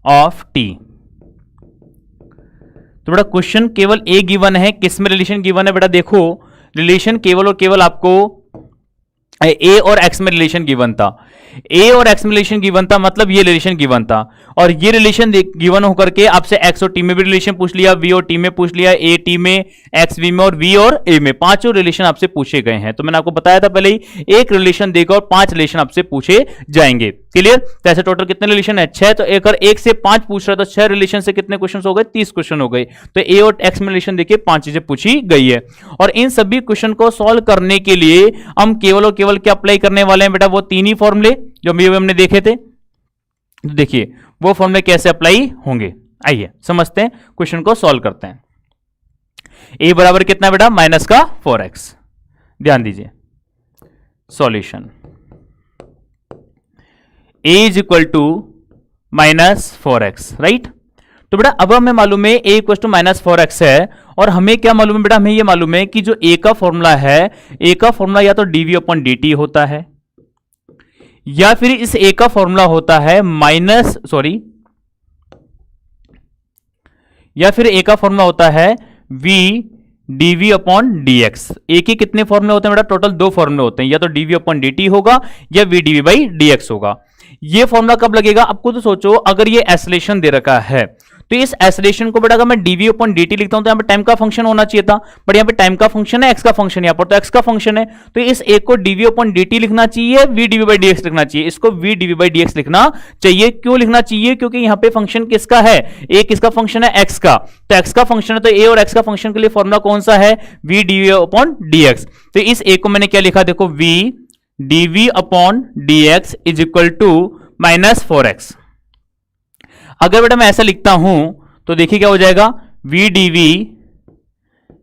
of t. तो बेटा क्वेश्चन केवल ए गिवन है, किसमें रिलेशन गिवन है बेटा, देखो रिलेशन केवल और केवल आपको ए और एक्स में रिलेशन गिवन था। ए और एक्स में रिलेशन गिवन था, मतलब ये रिलेशन गिवन था, और ये रिलेशन गिवन होकर के आपसे एक्स और टी में भी रिलेशन पूछ लिया, वी और टी में पूछ लिया, ए टी में, एक्स वी में और वी और ए में, 5 रिलेशन आपसे पूछे गए हैं। तो मैंने आपको बताया था पहले ही, एक रिलेशन देगा और 5 रिलेशन आपसे पूछे जाएंगे। क्लियर। तो ऐसे टोटल कितने रिलेशन है, 6। तो अगर 1 से 5 पूछ रहा है तो 6 रिलेशन से कितने क्वेश्चन हो गए, 30 क्वेश्चन हो गए। तो ए और एक्स में रिलेशन देखिए 5 चीजें पूछी गई है। और इन सभी क्वेश्चन को सॉल्व करने के लिए हम केवल और केवल क्या अप्लाई करने वाले हैं बेटा, वो 3 ही फॉर्मूले जो भी हमने देखे थे। तो देखिए वो फॉर्मूले कैसे अप्लाई होंगे, आइए समझते हैं, क्वेश्चन को सॉल्व करते हैं। ए बराबर कितना बेटा, माइनस का 4x। ध्यान दीजिए, solution a is equal to minus 4x, right. तो बेटा अब हमें मालूम है a equal to minus 4x है, और हमें क्या मालूम है बेटा, हमें ये मालूम है कि जो a का फॉर्मूला है, a का फॉर्मूला या तो dv अपॉन dt होता है, या फिर इस a का फॉर्मूला होता है या फिर a का फॉर्मूला होता है v dv upon dx। a के कितने फॉर्मूले होते हैं बेटा, टोटल 2 फॉर्मूले होते हैं, या तो dv अपॉन dt होगा या v dv बाई dx होगा। ये फॉर्मूला कब लगेगा, आपको तो सोचो, अगर ये एक्सेलरेशन दे रखा है तो इस एक्सेलरेशन को बेटा अगर मैं dv अपॉन dt लिखता हूं तो यहां पे टाइम का फंक्शन होना चाहिए था, बट यहां पे टाइम का फंक्शन है, x का फंक्शन, यहां पर तो x का फंक्शन है, तो इस एक को dv अपॉन dt लिखना चाहिए, v dv बाई dx लिखना चाहिए, इसको v dv बाई dx लिखना चाहिए। क्यों लिखना चाहिए, क्योंकि यहां पे फंक्शन किसका है, a किसका फंक्शन है, x का, तो x का फंक्शन है, तो a और x का फंक्शन के लिए फॉर्मूला कौन सा है, v dv अपॉन dx। तो इस a को मैंने क्या लिखा, देखो v dv upon dx is equal to minus 4x। अगर बेटा मैं ऐसा लिखता हूं तो देखिए क्या हो जाएगा, v dv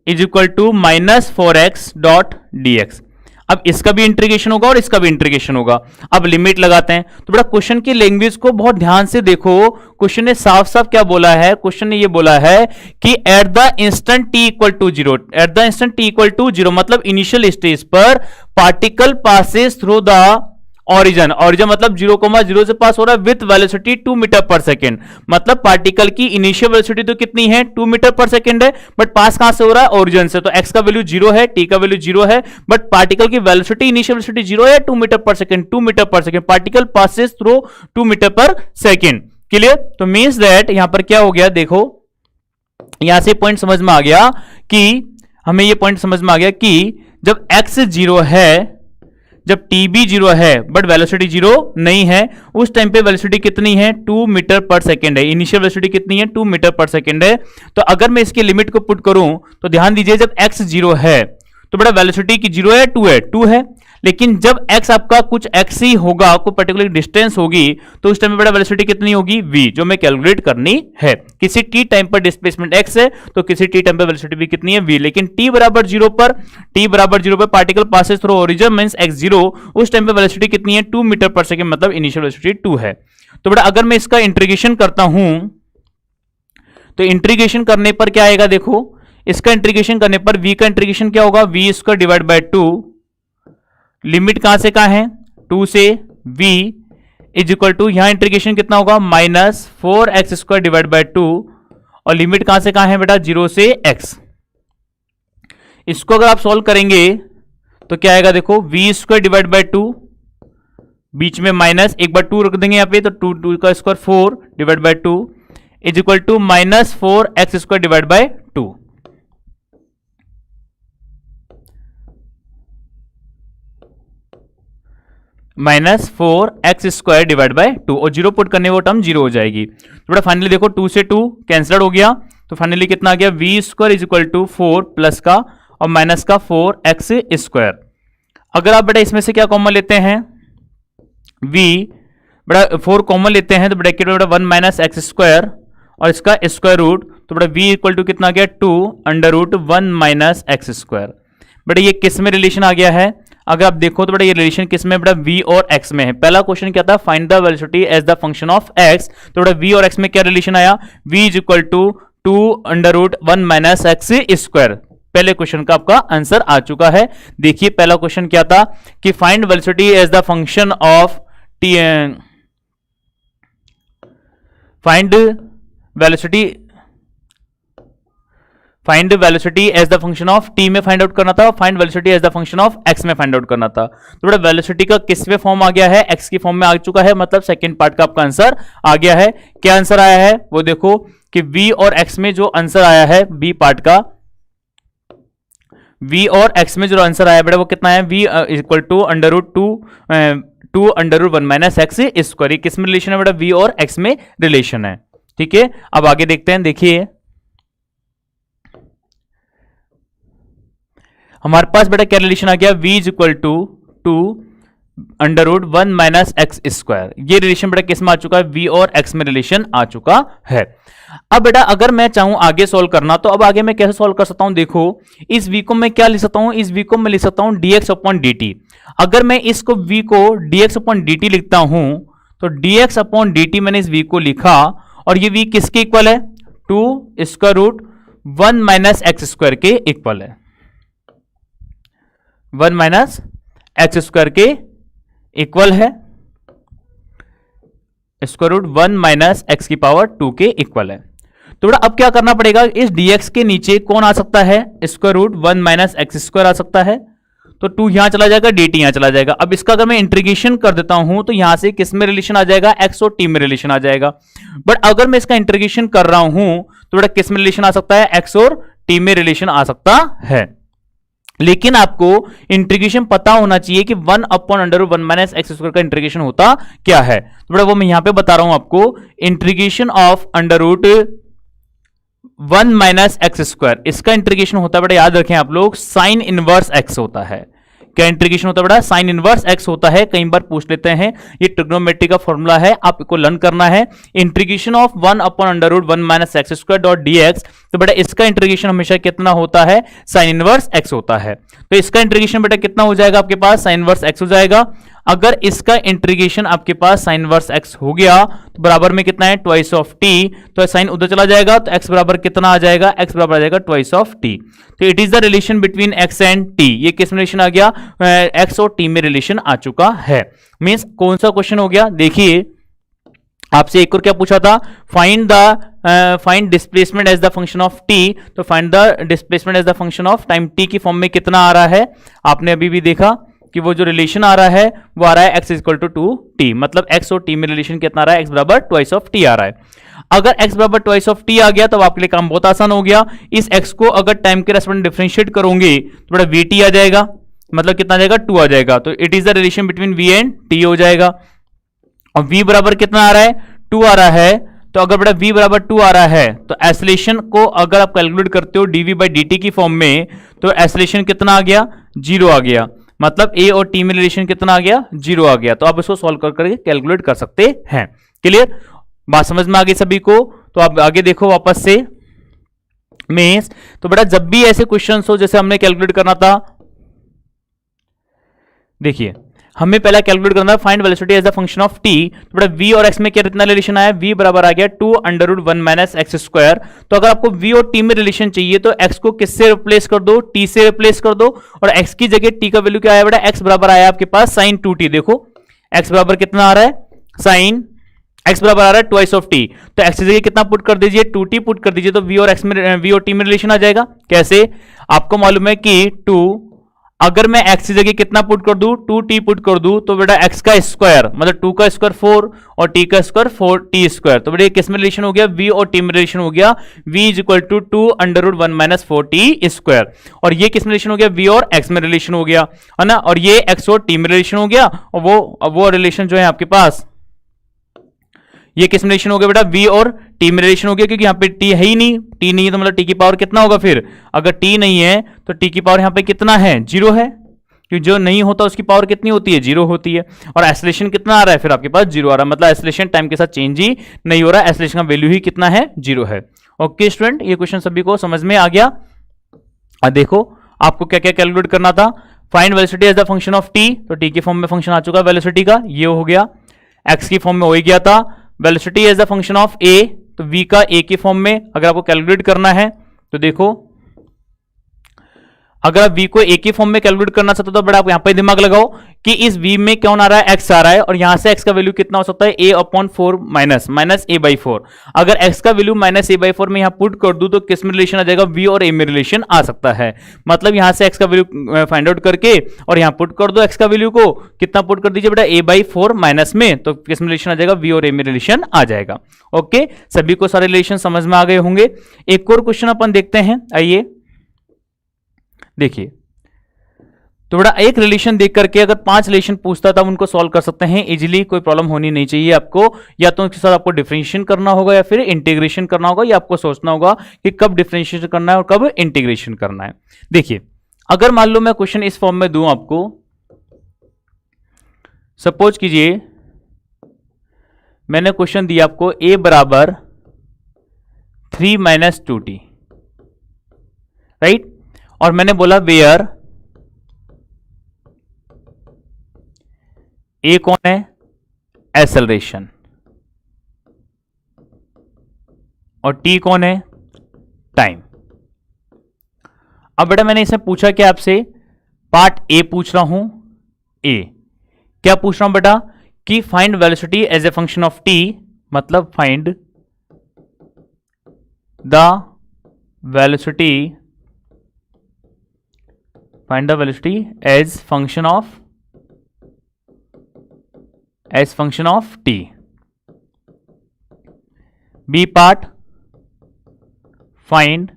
is equal to minus 4x dot dx। अब इसका भी इंटीग्रेशन होगा और इसका भी इंटीग्रेशन होगा। अब लिमिट लगाते हैं। तो बेटा क्वेश्चन की लैंग्वेज को बहुत ध्यान से देखो, क्वेश्चन ने साफ साफ क्या बोला है, क्वेश्चन ने ये बोला है कि at the instant t equal to 0, at the instant t equal to 0 मतलब इनिशियल स्टेज पर particle passes through the origin मतलब 0,0 से पास हो रहा है विथ वेलोसिटी 2 मीटर पर सेकेंड, मतलब पार्टिकल की इनिशियल वेलोसिटी तो कितनी है, 2 मीटर पर सेकेंड है, बट पास कहां से हो रहा है, ओरिजिन से। तो x का वैल्यू 0 है, t का वैल्यू 0 है, बट पार्टिकल की वेलोसिटी इनिशियल वेलोसिटी 0 है, 2 मीटर पर सेकेंड, 2 मीटर पर second, particle passes through 2 metre पर सेकेंड। क्लियर। तो मींस दैट यहां पर क्या हो गया, देखो यहां से पॉइंट समझ में आ गया कि हमें ये पॉइंट समझ में आ गया कि जब x 0 है, जब टीबी 0 है बट वेलोसिटी 0 नहीं है, उस टाइम पे वेलोसिटी कितनी है, 2 मीटर पर सेकेंड है। इनिशियल वेलोसिटी कितनी है, 2 मीटर पर सेकेंड है। तो अगर मैं इसकी लिमिट को पुट करूं तो ध्यान दीजिए, जब x 0 है तो बड़ा वेलोसिटी की 0 है, 2 है, लेकिन जब x आपका कुछ x ही होगा, कोई पर्टिकुलर डिस्टेंस होगी, तो उस टाइम में बड़ा वेलोसिटी कितनी होगी, v, जो मैं कैलकुलेट करनी है। किसी t टाइम पर डिस्प्लेसमेंट x है तो किसी t टाइम पर वेलोसिटी भी कितनी है, v, लेकिन t बराबर 0 पर particle passes through origin means x0, उस टाइम पर वेलोसिटी कितनी है, 2 मीटर पर सेकेंड, मतलब इनिशियल वेलोसिटी 2 है। तो बड़ा अगर मैं इसका इंटीग्रेशन करता हूं तो इंटीग्रेशन करने पर क्या आएगा, देखो इसका इंटीग्रेशन करने पर v का इंटीग्रेशन क्या होगा, v square divide by 2, limit कहां से कहां है, 2 से v इज इक्वल टू, यहां इंटीग्रेशन कितना होगा, minus 4x square divide by 2, और लिमिट कहां से कहां है बेटा, 0 से x। इसको अगर आप सॉल्व करेंगे तो क्या आएगा, देखो v स्क्वायर डिवाइड बाय 2, बीच में माइनस, एक बार 2 रख देंगे यहां पे, तो 2 का square 4 divide by 2 is equal to minus 4x square divide by 2। Minus 4x square divide by 2, और 0 पुट करने वो टर्म 0 हो जाएगी। तो बेटा फाइनली देखो 2 से 2 कैंसिल हो गया, तो फाइनली कितना आ गया, v square is equal to 4 plus का और माइनस का 4x स्क्वायर। अगर आप बेटा इसमें से क्या कॉमन लेते हैं, v बेटा 4 कॉमन लेते हैं तो ब्रैकेट में बेटा 1 माइनस एक्स स्क्वायर और इसका स्क्वायर रूट, तो बेटा v इक्वल टू कितना आ गया, 2 under root 1 minus x square. बेटा ये किस में रिलेशन आ गया है, अगर आप देखो तो बेटा ये रिलेशन किस में बेटा v और x में है। पहला क्वेश्चन क्या था, find the velocity as the function of x, तो बेटा v और x में क्या रिलेशन आया, v is equal to 2√1 minus x square. पहले क्वेश्चन का आपका आंसर आ चुका है। देखिए पहला क्वेश्चन क्या था कि find velocity as the function of t, find velocity as the function of t में फाइंड आउट करना था, find velocity as the function of x में फाइंड आउट करना था। तो बेटा वेलोसिटी का किसमें फॉर्म आ गया है, एक्स की फॉर्म में आ चुका है, मतलब सेकंड पार्ट का आपका आंसर आ गया है। क्या आंसर आया है वो देखो कि v और x में जो आंसर आया है, b पार्ट का v और x में जो आंसर आया बेटा वो कितना है, v equal to √2 minus x square. किस में रिलेशन है बेटा, v और x में रिलेशन है। ठीक है, अब आगे देखते हैं। देखिए हमारे पास बेटा क्या रिलेशन आ गया, v is equal to 2√1 minus x square. ये रिलेशन बेटा किस में आ चुका है, v और x में रिलेशन आ चुका है। अब बेटा अगर मैं चाहूं आगे सॉल्व करना, तो अब आगे मैं कैसे सॉल्व कर सकता हूं, देखो इस v को मैं क्या लिख सकता हूं, इस v को मैं लिख सकता हूं dx अपॉन dt। अगर मैं इसको v को dx अपॉन dt लिखता हूं तो dx अपॉन dt मैंने इस v को लिखा, और ये v किसके इक्वल है, 2√1 माइनस एक्स स्क्वायर के इक्वल है, 1 माइनस एक्स स्क्वायर के इक्वल है, स्क्वायर रूट 1 माइनस एक्स की पावर 2 के इक्वल है। तो बेटा अब क्या करना पड़ेगा, इस dx के नीचे कौन आ सकता है, square root 1 minus x square आ सकता है, तो 2 यहां चला जाएगा, dt यहां चला जाएगा। अब इसका अगर मैं इंटीग्रेशन कर देता हूं तो यहां से किस में रिलेशन आ जाएगा, x और t में रिलेशन आ जाएगा। बट अगर मैं इसका इंटीग्रेशन कर रहा हूं तो बेटा किस में रिलेशन आ सकता है, x और t में रिलेशन आ सकता है। लेकिन आपको इंटीग्रेशन पता होना चाहिए कि 1 अपॉन √1 माइनस एक्स स्क्वायर का इंटीग्रेशन होता क्या है। तो बेटा वो मैं यहां पे बता रहा हूं आपको, integration of √1 minus x square, इसका इंटीग्रेशन होता है बेटा, याद रखें आप लोग, साइन इनवर्स एक्स होता है। क्या इंटीग्रेशन होता है बेटा, साइन इनवर्स एक्स होता है। कई बार पूछ लेते हैं, ये ट्रिग्नोमेट्री का फॉर्मूला है, आपको लर्न करना है। Integration of 1 upon √1 minus x square dot dx, तो बेटा इसका इंटीग्रेशन हमेशा कितना होता है, साइन इनवर्स एक्स होता है। तो इसका इंटीग्रेशन बेटा कितना हो जाएगा आपके पास, साइन इनवर्स एक्स हो जाएगा। अगर इसका इंटीग्रेशन आपके पास साइन इनवर्स एक्स हो गया तो बराबर में कितना है, ट्वाइस ऑफ टी, तो साइन उधर चला जाएगा तो एक्स बराबर कितना आ जाएगा, एक्स बराबर आ जाएगा ट्वाइस ऑफ टी। तो it is the relation between x and T. ये किस में रिलेशन आ गया, एक्स और टी में रिलेशन आ चुका है। मींस कौन सा क्वेश्चन हो गया, देखिए आपसे एक और क्या पूछा था, find displacement as the function of t, तो find the displacement as the function of time t की फॉर्म में कितना आ रहा है। आपने अभी भी देखा कि वो जो रिलेशन आ रहा है वो आ रहा है x इक्वल टू 2t, मतलब x और t में रिलेशन कितना आ रहा है, x बराबर ट्वाइस ऑफ t आ रहा है। अगर x बराबर ट्वाइस ऑफ t आ गया तो आपके लिए काम बहुत आसान हो गया। इस x को अगर टाइम के रेस्पेक्ट डिफरेंशिएट करोगे तो बड़ा vt आ जाएगा, मतलब कितना आ जाएगा, 2 आ जाएगा। तो it is the relation between v and t हो जाएगा। और v बराबर कितना आ रहा है, 2 आ रहा है। तो अगर बेटा v बराबर 2 आ रहा है तो एसलेशन को अगर आप कैलकुलेट करते हो dv बाई dt की फॉर्म में, तो एसलेशन कितना आ गया, 0 आ गया, मतलब a और t में रिलेशन कितना आ गया, 0 आ गया। तो आप इसको सॉल्व कर करके कैलकुलेट कर सकते हैं। क्लियर, बात समझ में आ गई सभी को। तो आप आगे देखो वापस से मींस, तो बेटा जब भी ऐसे क्वेश्चन हो जैसे हमने कैलकुलेट करना था, देखिए हमें पहला कैलकुलेट करना है find velocity as the function of t. तो बेटा v और x में क्या कितना रिलेशन आया, v बराबर आ गया 2√1 माइनस एक्स स्क्वायर। तो अगर आपको v और t में रिलेशन चाहिए तो x को किससे रिप्लेस कर दो, t से रिप्लेस कर दो, और x की जगह t का वैल्यू क्या आया बेटा, x बराबर आया आपके पास साइन 2t। देखो x बराबर कितना आ रहा है, साइन x बराबर आ रहा है ट्वाइस ऑफ t, तो x की जगह कितना पुट कर दीजिए, 2t पुट कर दीजिए, तो v और t में रिलेशन आ जाएगा। कैसे, आपको मालूम है कि 2 अगर मैं x की जगह कितना पुट कर दूं, 2t पुट कर दूं, तो बेटा x का स्क्वायर मतलब 2 का स्क्वायर 4 और t का स्क्वायर 4t स्क्वायर। तो बेटा किस में रिलेशन हो गया, v और t में रिलेशन हो गया, v is equal to 2√1 minus 4t square. और ये किस में रिलेशन हो गया, v और x में रिलेशन हो गया, है ना। और ये x और t में रिलेशन हो गया, और वो रिलेशन जो है आपके पास, ये किस में रिलेशन हो गया बेटा, v और t में रिलेशन हो गया, क्योंकि यहाँ पे t है ही नहीं, t नहीं है तो मतलब t की पावर कितना होगा, फिर अगर t नहीं है तो t की पावर यहाँ पे कितना है, 0 है, क्योंकि जो नहीं होता उसकी पावर कितनी होती है, 0 होती है। और एक्सेलरेशन कितना आ रहा है, फिर आपके पास 0 आ रहा है, मतलब एक्सेलरेशन टाइम के साथ चेंज ही नहीं हो रहा है, एक्सेलरेशन का वैल्यू ही कितना है, 0 है। ओके स्टूडेंट, ये क्वेश्चन सभी को समझ में आ गया। देखो आपको क्या क्या कैलकुलेट करना था, find velocity as the function of t, तो टी के फॉर्म में फंक्शन आ चुका है वेलोसिटी का, ये हो गया। एक्स की फॉर्म में हो ही गया था। Velocity as the function of a, तो वी का ए की फॉर्म में अगर आपको कैलकुलेट करना है तो देखो, अगर आप v को a की फॉर्म में कैलकुलेट करना चाहते हो तो बड़ा आप यहां पे दिमाग लगाओ कि इस v में कौन आ रहा है, x आ रहा है, और यहां से x का वैल्यू कितना हो सकता है, a upon 4 minus a by 4। अगर x का वैल्यू माइनस a बाई 4 में यहां पुट कर दूं तो किस में रिलेशन आ जाएगा, v और a में रिलेशन आ सकता है। मतलब यहां से x का वैल्यू फाइंड आउट करके और यहां पुट कर दो x का वैल्यू को, कितना पुट कर दीजिए बेटा, a बाई 4 माइनस में, तो किस में रिलेशन आ जाएगा, v और a में रिलेशन आ जाएगा। ओके, सभी को सारे रिलेशन समझ में आ गए होंगे। एक और क्वेश्चन अपन देखते हैं, आइए देखिए। तो बड़ा एक रिलेशन देख करके अगर 5 रिलेशन पूछता था उनको सॉल्व कर सकते हैं इजीली, कोई प्रॉब्लम होनी नहीं चाहिए आपको। या तो उसके साथ आपको डिफरेंशिएशन करना होगा या फिर इंटीग्रेशन करना होगा, या आपको सोचना होगा कि कब डिफरेंशिएशन करना है और कब इंटीग्रेशन करना है। देखिए, अगर मान लो मैं क्वेश्चन इस फॉर्म में दूं आपको, सपोज कीजिए मैंने क्वेश्चन दिया आपको a बराबर 3 माइनस 2t, राइट, और मैंने बोला वेयर ए कौन है, एक्सेलरेशन, और टी कौन है, टाइम। अब बेटा मैंने इसमें पूछा कि आपसे पार्ट ए पूछ रहा हूं, ए क्या पूछ रहा हूं बेटा कि find velocity as a function of t, मतलब find the velocity as function of t. B part find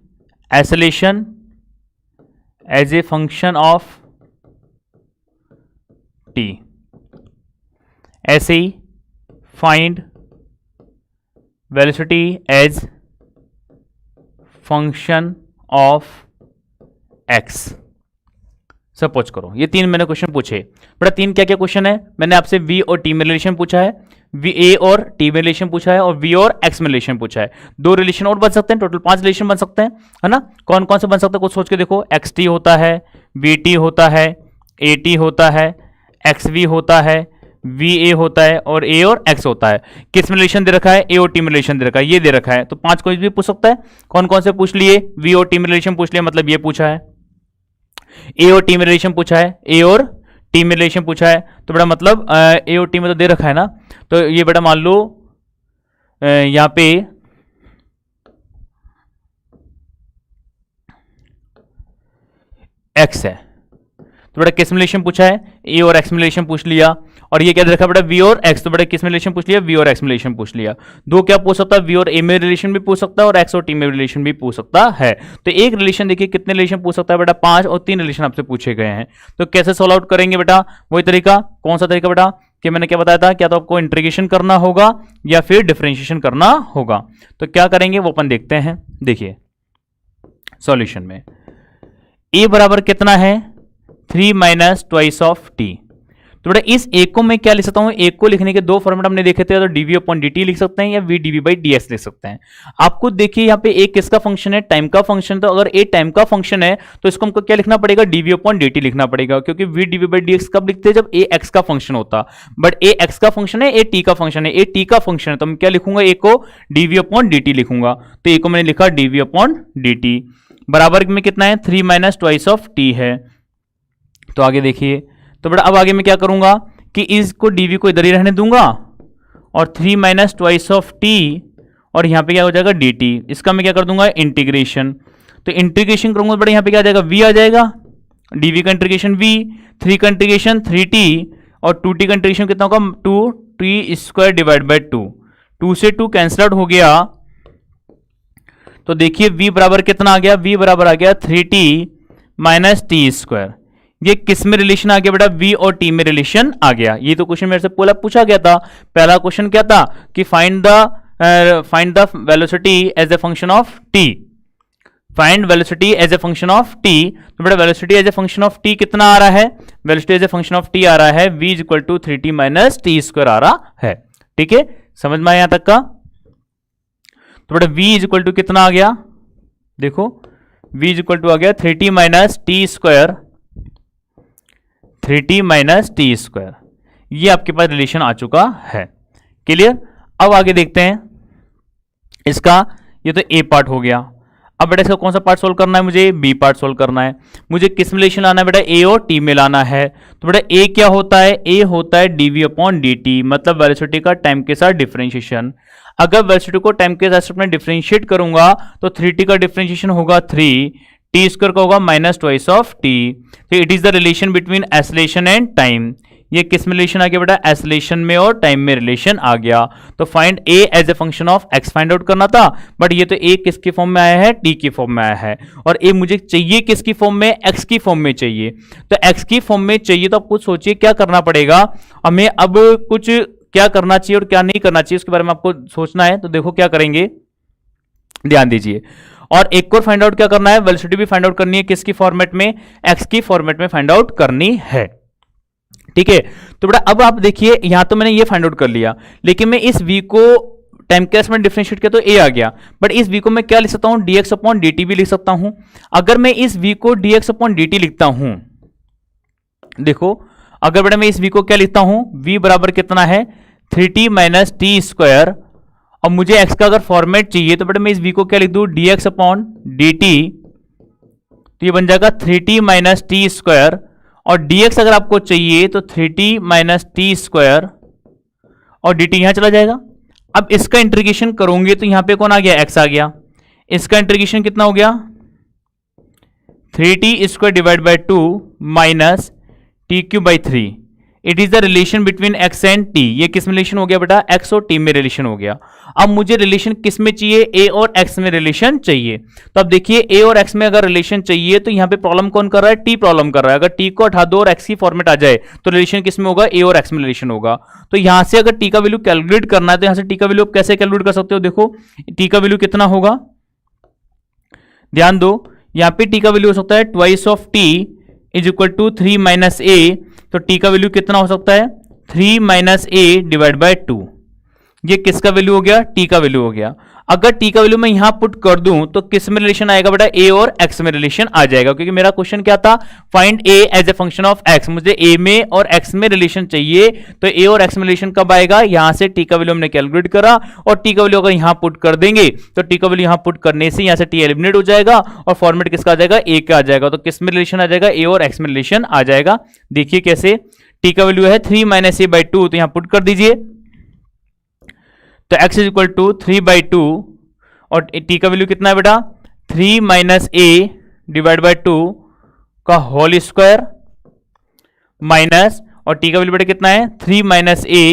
acceleration as a function of t. ऐसे ही find velocity as function of x. Suppose करो ये 3 मैंने क्वेश्चन पूछे। बड़ा 3 क्या क्या क्वेश्चन है, मैंने आपसे v और t में रिलेशन पूछा है, a और t में रिलेशन पूछा है, और v और x में रिलेशन पूछा है। 2 रिलेशन और बन सकते हैं, टोटल 5 रिलेशन बन सकते हैं, है ना। कौन कौन से बन सकते हैं कुछ सोच के देखो, xt होता है, vt होता है, at होता है, xv होता है, va होता है, और a और x होता है। किस में रिलेशन दे रखा है, a और t में रिलेशन दे रखा है, ये दे रखा है। तो 5 कोई भी पूछ सकता है। कौन कौन से पूछ लिए, v और t में रिलेशन पूछ लिया, मतलब ये पूछा है। ए और टी में रिलेशन पूछा है, ए और टी में रिलेशन पूछा है, तो बेटा मतलब ए और टी में तो दे रखा है ना, तो ये बेटा मान लो यहां पे एक्स है, तो बेटा किस में रिलेशन पूछा है, ए और एक्स में रिलेशन पूछ लिया। और ये क्या दे रखा बेटा, वी और एक्स, तो बेटा किस में रिलेशन पूछ लिया, वी और एक्स में रिलेशन पूछ लिया। 2 क्या पूछ सकता है, वी और ए में रिलेशन भी पूछ सकता है, और एक्स और टी में रिलेशन भी पूछ सकता है। तो एक रिलेशन देखिए कितने रिलेशन पूछ सकता है बेटा, 5, और 3 रिलेशन आपसे पूछे गए हैं। तो कैसे सॉल्व आउट करेंगे बेटा, वही तरीका। कौन सा तरीका बेटा, कि मैंने क्या बताया था, क्या तो आपको इंटीग्रेशन करना होगा या फिर डिफरेंशिएशन करना होगा। तो क्या करेंगे वो अपन देखते हैं। देखिए सॉल्यूशन में ए बराबर कितना है, 3 माइनस ट्वाइस ऑफ टी। तो बेटा इस एक को मैं क्या लिख सकता हूं, एक को लिखने के 2 फॉर्मेट हमने देखे थे, तो डीवी अपॉन डी लिख सकते हैं या वी डीवी बाई डी लिख सकते हैं। आपको देखिए यहाँ पे एक किसका फंक्शन है, टाइम का फंक्शन। तो अगर ए टाइम का फंक्शन है तो इसको हमको क्या लिखना पड़ेगा, डीवी अपॉन डी लिखना पड़ेगा, क्योंकि वी डीवी बाई डी कब लिखते हैं, जब ए एक्स का फंक्शन होता। बट ए एक्स का फंक्शन है, ए टी का फंक्शन है, ए टी का फंक्शन है, तो मैं क्या लिखूंगा, ए को डीवी अपॉन डी लिखूंगा। तो ए को मैंने लिखा डीवी अपॉन डी, बराबर में कितना है, 3 माइनस ट्वाइस ऑफ टी है। तो आगे देखिए, तो बेटा अब आगे मैं क्या करूंगा कि इसको dv को इधर ही रहने दूंगा, और 3 माइनस ट्वाइस ऑफ टी, और यहाँ पे क्या हो जाएगा dt। इसका मैं क्या कर दूंगा, इंटीग्रेशन। तो इंटीग्रेशन करूंगा बड़ा, यहाँ पे क्या आ जाएगा, v आ जाएगा, dv का इंटीग्रेशन v, 3 का इंटीग्रेशन 3t, और 2t का इंटीग्रेशन कितना होगा, 2t स्क्वायर डिवाइड बाई 2। 2 से 2 कैंसल आउट हो गया, तो देखिए v बराबर कितना आ गया, v बराबर आ गया 3t माइनस टी स्क्वायर। ये किस में रिलेशन आ गया बेटा, v और t में रिलेशन आ गया। ये तो क्वेश्चन मेरे से पूछा गया था। पहला क्वेश्चन क्या था कि find the velocity as a function of t, find velocity as a function of t। तो बेटा velocity as a function of t कितना आ रहा है, velocity as a function of t आ रहा है v is equal to 3t minus t square आ रहा है। ठीक है, समझ में आया यहां तक का। तो बेटा v इज इक्वल टू कितना आ गया, देखो v इज इक्वल टू आ गया 3t minus t square 3t minus t square, ये आपके पास रिलेशन आ चुका है। क्लियर? अब आगे देखते हैं इसका, ये तो ए पार्ट हो गया। अब बेटा इसका कौन सा पार्ट सोल्व करना है, मुझे बी पार्ट सोल्व करना है। मुझे किस में रिलेशन लाना है बेटा, ए और टी में लाना है। तो बेटा ए क्या होता है, ए होता है dv अपॉन dt, मतलब वेलोसिटी का टाइम के साथ डिफरेंशिएशन। अगर वेलोसिटी को टाइम के साथ में डिफरेंशिएट करूंगा तो 3t का डिफरेंशिएशन होगा 3, टी स्क्वायर का होगा माइनस ट्वाइस ऑफ टी। तो it is the relation between acceleration and time. ये किस में रिलेशन आ गया बेटा, एक्सेलरेशन में और टाइम में रिलेशन आ गया। तो find a as a function of x find out करना था, बट ये तो ए किसके फॉर्म में आया है, टी की फॉर्म में आया है, और ए मुझे चाहिए किसकी फॉर्म में, एक्स की फॉर्म में चाहिए। तो एक्स की फॉर्म में चाहिए तो आप कुछ सोचिए क्या करना पड़ेगा हमें। अब कुछ क्या करना चाहिए और क्या नहीं करना चाहिए उसके बारे में आपको सोचना है। तो देखो क्या करेंगे, ध्यान दीजिए। और एक और फाइंड आउट क्या करना है, वेलोसिटी भी फाइंड आउट करनी है, किसकी फॉर्मेट में, एक्स की फॉर्मेट में फाइंड आउट करनी है। ठीक है, तो बेटा अब आप देखिए यहां तो मैंने ये फाइंड आउट कर लिया, लेकिन मैं इस v को टाइम केस में डिफरेंशिएट किया तो a आ गया, बट इस v को मैं क्या लिख सकता हूं, dx अपॉन dt भी लिख सकता हूं। अगर मैं इस v को dx अपॉन dt लिखता हूं, देखो अगर बेटा मैं इस v को क्या लिखता हूं, v बराबर कितना है 3t माइनस टी स्क्वायर, और मुझे x का अगर फॉर्मेट चाहिए तो बेटा मैं इस v को क्या लिख दूं, dx अपॉन dt, तो ये बन जाएगा 3t माइनस टी स्क्वायर, और dx अगर आपको चाहिए तो 3t माइनस टी स्क्वायर, और dt यहां चला जाएगा। अब इसका इंटीग्रेशन करोगे तो यहां पे कौन आ गया, x आ गया। इसका इंटीग्रेशन कितना हो गया, 3t square divide by 2 minus T cube by 3। It is the relation between x and t। ये किस में रिलेशन हो गया बेटा, x और t में रिलेशन हो गया। अब मुझे रिलेशन किस में चाहिए, a और x में रिलेशन चाहिए। तो अब देखिए a और x में अगर रिलेशन चाहिए तो यहां पे प्रॉब्लम कौन कर रहा है, t प्रॉब्लम कर रहा है। अगर t को हटा दो और x की फॉर्मेट आ जाए तो रिलेशन किस में होगा, a और x में रिलेशन होगा। तो यहां से अगर t का वैल्यू कैलकुलेट करना है तो यहां से t का वैल्यू कैसे कैलकुलेट कर सकते हो, देखो t का वैल्यू कितना होगा, ध्यान दो यहां पे t का वैल्यू हो सकता है twice of t is equal to 3 minus a। तो t का वैल्यू कितना हो सकता है, 3 माइनस a डिवाइड बाय 2। ये किसका वैल्यू हो गया, t का वैल्यू हो गया। अगर t का वैल्यू मैं यहां पुट कर दूं तो किस में रिलेशन आएगा बेटा, a और x में रिलेशन आ जाएगा, क्योंकि मेरा क्वेश्चन क्या था, find a as a function of x। मुझे a में और x में रिलेशन चाहिए, तो a और x में रिलेशन कब आएगा, यहां से t का वैल्यू हमने कैलकुलेट करा, और t का वैल्यू अगर यहां पुट कर देंगे तो t का वैल्यू यहां पुट करने से यहां से t एलिमिनेट हो जाएगा, और फॉर्मेट किसका आ जाएगा, a का आ जाएगा। तो किस में रिलेशन आ जाएगा, a और x में रिलेशन आ जाएगा। देखिए कैसे, t का वैल्यू है 3 माइनस a बाई 2, तो यहां पुट कर दीजिए, तो x is equal to 3 by 2, और t का वैल्यू कितना है बेटा, 3 माइनस a डिवाइड बाई 2 का होल स्क्वायर माइनस, और t का वैल्यू बेटा कितना है, 3 माइनस a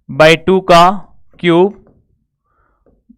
बाई 2 का क्यूब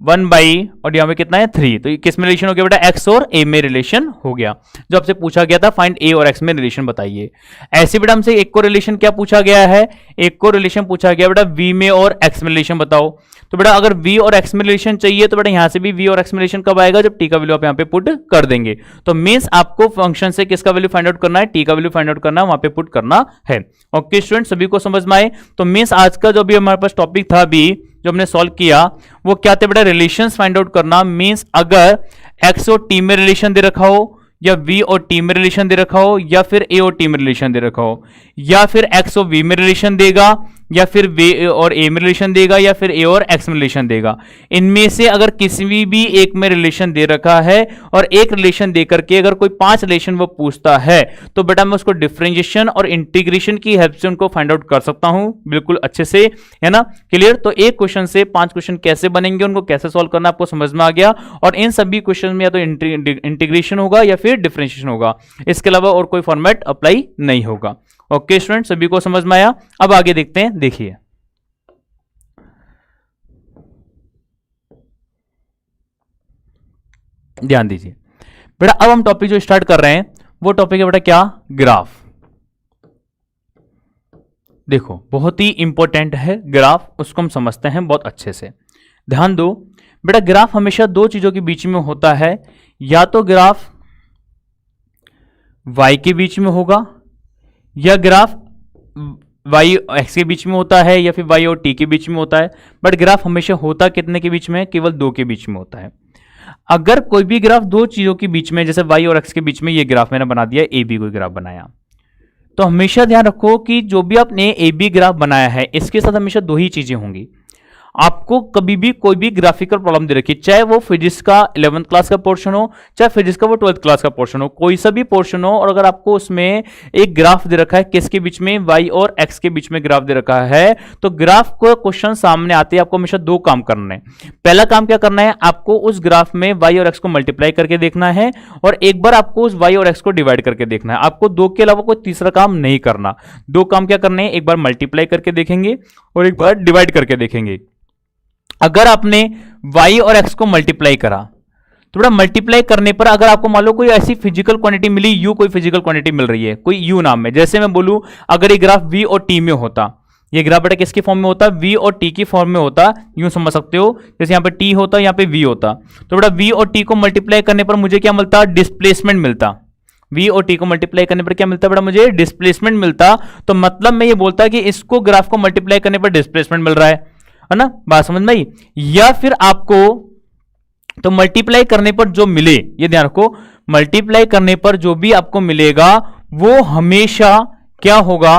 1 बाई, और यहाँ पे कितना है 3। तो किस में रिलेशन हो गया बेटा, x और a में रिलेशन हो गया। जो आपसे पूछा गया था फाइंड a और x में रिलेशन बताइए। ऐसे बेटा हमसे एक को रिलेशन क्या पूछा गया है, एक को रिलेशन पूछा गया बेटा v में और x में रिलेशन बताओ। तो बेटा अगर v और x में रिलेशन चाहिए तो बेटा यहां से भी v और x में रिलेशन कब आएगा, जब t का वैल्यू आप यहाँ पे पुट कर देंगे। तो मींस आपको फंक्शन से किसका वैल्यू फाइंड आउट करना है, t का वैल्यू फाइंड आउट करना है, वहां पे पुट करना है। ओके स्टूडेंट, सभी को समझ में आए। तो मींस आज का जो भी हमारे पास टॉपिक था अभी जो हमने सॉल्व किया वो क्या थे बेटा, रिलेशंस फाइंड आउट करना। मींस अगर x और t में रिलेशन दे रखा हो, या v और t में रिलेशन दे रखा हो, या फिर a और t में रिलेशन दे रखा हो, या फिर x और v में रिलेशन देगा, या फिर v और a में रिलेशन देगा, या फिर a और x में रिलेशन देगा। इनमें से अगर किसी भी एक में रिलेशन दे रखा है और एक रिलेशन दे करके अगर कोई 5 रिलेशन वो पूछता है तो बेटा मैं उसको डिफरेंशिएशन और इंटीग्रेशन की हेल्प से उनको फाइंड आउट कर सकता हूं बिल्कुल अच्छे से, है ना। क्लियर? तो एक क्वेश्चन से 5 क्वेश्चन कैसे बनेंगे, उनको कैसे सॉल्व करना आपको समझ में आ गया। और इन सभी क्वेश्चन में या तो इंटीग्रेशन होगा या फिर डिफरेंशिएशन होगा, इसके अलावा और कोई फॉर्मेट अप्लाई नहीं होगा। ओके स्टूडेंट, सभी को समझ में आया। अब आगे देखते हैं, देखिए ध्यान दीजिए बेटा। अब हम टॉपिक जो स्टार्ट कर रहे हैं वो टॉपिक है बेटा क्या, ग्राफ। देखो बहुत ही इंपॉर्टेंट है ग्राफ, उसको हम समझते हैं बहुत अच्छे से। ध्यान दो बेटा, ग्राफ हमेशा दो चीजों के बीच में होता है, या तो ग्राफ y के बीच में होगा, या ग्राफ y x के बीच में होता है, या फिर y और t के बीच में होता है। बट ग्राफ हमेशा होता कितने के बीच में, केवल 2 के बीच में होता है। अगर कोई भी ग्राफ दो चीजों के बीच में, जैसे y और x के बीच में, ये ग्राफ मैंने बना दिया, ए बी कोई ग्राफ बनाया, तो हमेशा ध्यान रखो कि जो भी आपने ए बी ग्राफ बनाया है इसके साथ हमेशा दो ही चीजें होंगी। आपको कभी भी कोई भी ग्राफिकल प्रॉब्लम दे रखी, चाहे वो फिजिक्स का 11th क्लास का पोर्शन हो, चाहे फिजिक्स का वो 12th क्लास का पोर्शन हो, कोई सा भी पोर्शन हो, और अगर आपको उसमें एक ग्राफ दे रखा है किसके बीच में, वाई और एक्स के बीच में ग्राफ दे रखा है, तो ग्राफ को क्वेश्चन सामने आते हैं आपको हमेशा दो काम करना है। पहला काम क्या करना है, आपको उस ग्राफ में वाई और एक्स को मल्टीप्लाई करके देखना है, और एक बार आपको उस वाई और एक्स को डिवाइड करके देखना है। आपको दो के अलावा कोई तीसरा काम नहीं करना। दो काम क्या करने हैं, एक बार मल्टीप्लाई करके देखेंगे और एक बार डिवाइड करके देखेंगे। अगर आपने y और x को मल्टीप्लाई करा तो बड़ा मल्टीप्लाई करने पर अगर आपको मान लो कोई ऐसी फिजिकल क्वांटिटी मिली, u कोई फिजिकल क्वांटिटी मिल रही है कोई u नाम में, जैसे मैं बोलूं अगर ये ग्राफ v और t में होता, ये ग्राफ बेटा किसके फॉर्म में होता, v और t की फॉर्म में होता, यूं समझ सकते हो, जैसे यहाँ पे t होता यहाँ पे v होता, तो बेटा v और t को मल्टीप्लाई करने पर मुझे क्या मिलता, डिस्प्लेसमेंट मिलता। v और t को मल्टीप्लाई करने पर क्या मिलता बेटा, मुझे डिस्प्लेसमेंट मिलता। तो मतलब मैं ये बोलता कि इसको ग्राफ को मल्टीप्लाई करने पर डिस्प्लेसमेंट मिल रहा है ना, बात समझ में आई। या फिर आपको तो मल्टीप्लाई करने पर जो मिले, ये ध्यान रखो, मल्टीप्लाई करने पर जो भी आपको मिलेगा वो हमेशा क्या होगा,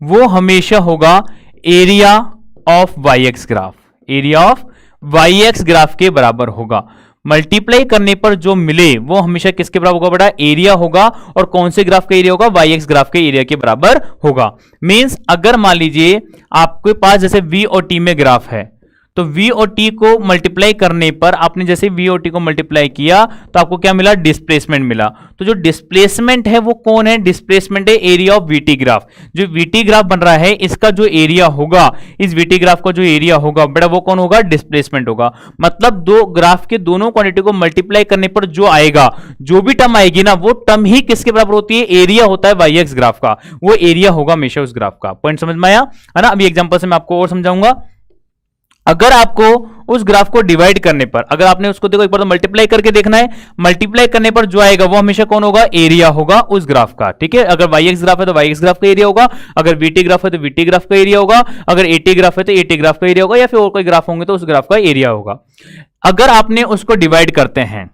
वो हमेशा होगा area of y x graph, area of y x graph के बराबर होगा। मल्टीप्लाई करने पर जो मिले वो हमेशा किसके बराबर होगा बेटा, एरिया होगा। और कौन से ग्राफ का एरिया होगा, वाई एक्स ग्राफ के एरिया के बराबर होगा। मींस अगर मान लीजिए आपके पास जैसे v और t में ग्राफ है, तो v और t को मल्टीप्लाई करने पर आपने जैसे v और t को मल्टीप्लाई किया तो आपको क्या मिला, डिस्प्लेसमेंट मिला। तो जो डिस्प्लेसमेंट है वो कौन है, डिस्प्लेसमेंट है एरिया ऑफ vt ग्राफ। जो vt ग्राफ बन रहा है इसका जो एरिया होगा, इस vt ग्राफ का जो एरिया होगा बेटा वो कौन होगा, डिस्प्लेसमेंट होगा। मतलब दो ग्राफ के दोनों क्वांटिटी को मल्टीप्लाई करने पर जो आएगा, जो भी टर्म आएगी ना, वो टर्म ही किसके बराबर होती है, एरिया होता है वाई एक्स ग्राफ का, वो एरिया होगा हमेशा उस ग्राफ का। पॉइंट समझ में आया है ना। अभी एग्जांपल से मैं आपको और समझाऊंगा। अगर आपको उस ग्राफ को डिवाइड करने पर, अगर आपने उसको देखो एक बार तो मल्टीप्लाई करके देखना है, मल्टीप्लाई करने पर जो आएगा वो हमेशा कौन होगा, एरिया होगा उस ग्राफ का। ठीक है, अगर वाई एक्स ग्राफ है तो वाई एक्स ग्राफ का एरिया होगा, अगर वीटी ग्राफ है तो वीटी ग्राफ का एरिया होगा, अगर एटी ग्राफ है तो एटी ग्राफ का एरिया होगा, या फिर और कोई ग्राफ होंगे तो उस ग्राफ का एरिया होगा। अगर आपने उसको डिवाइड करते हैं,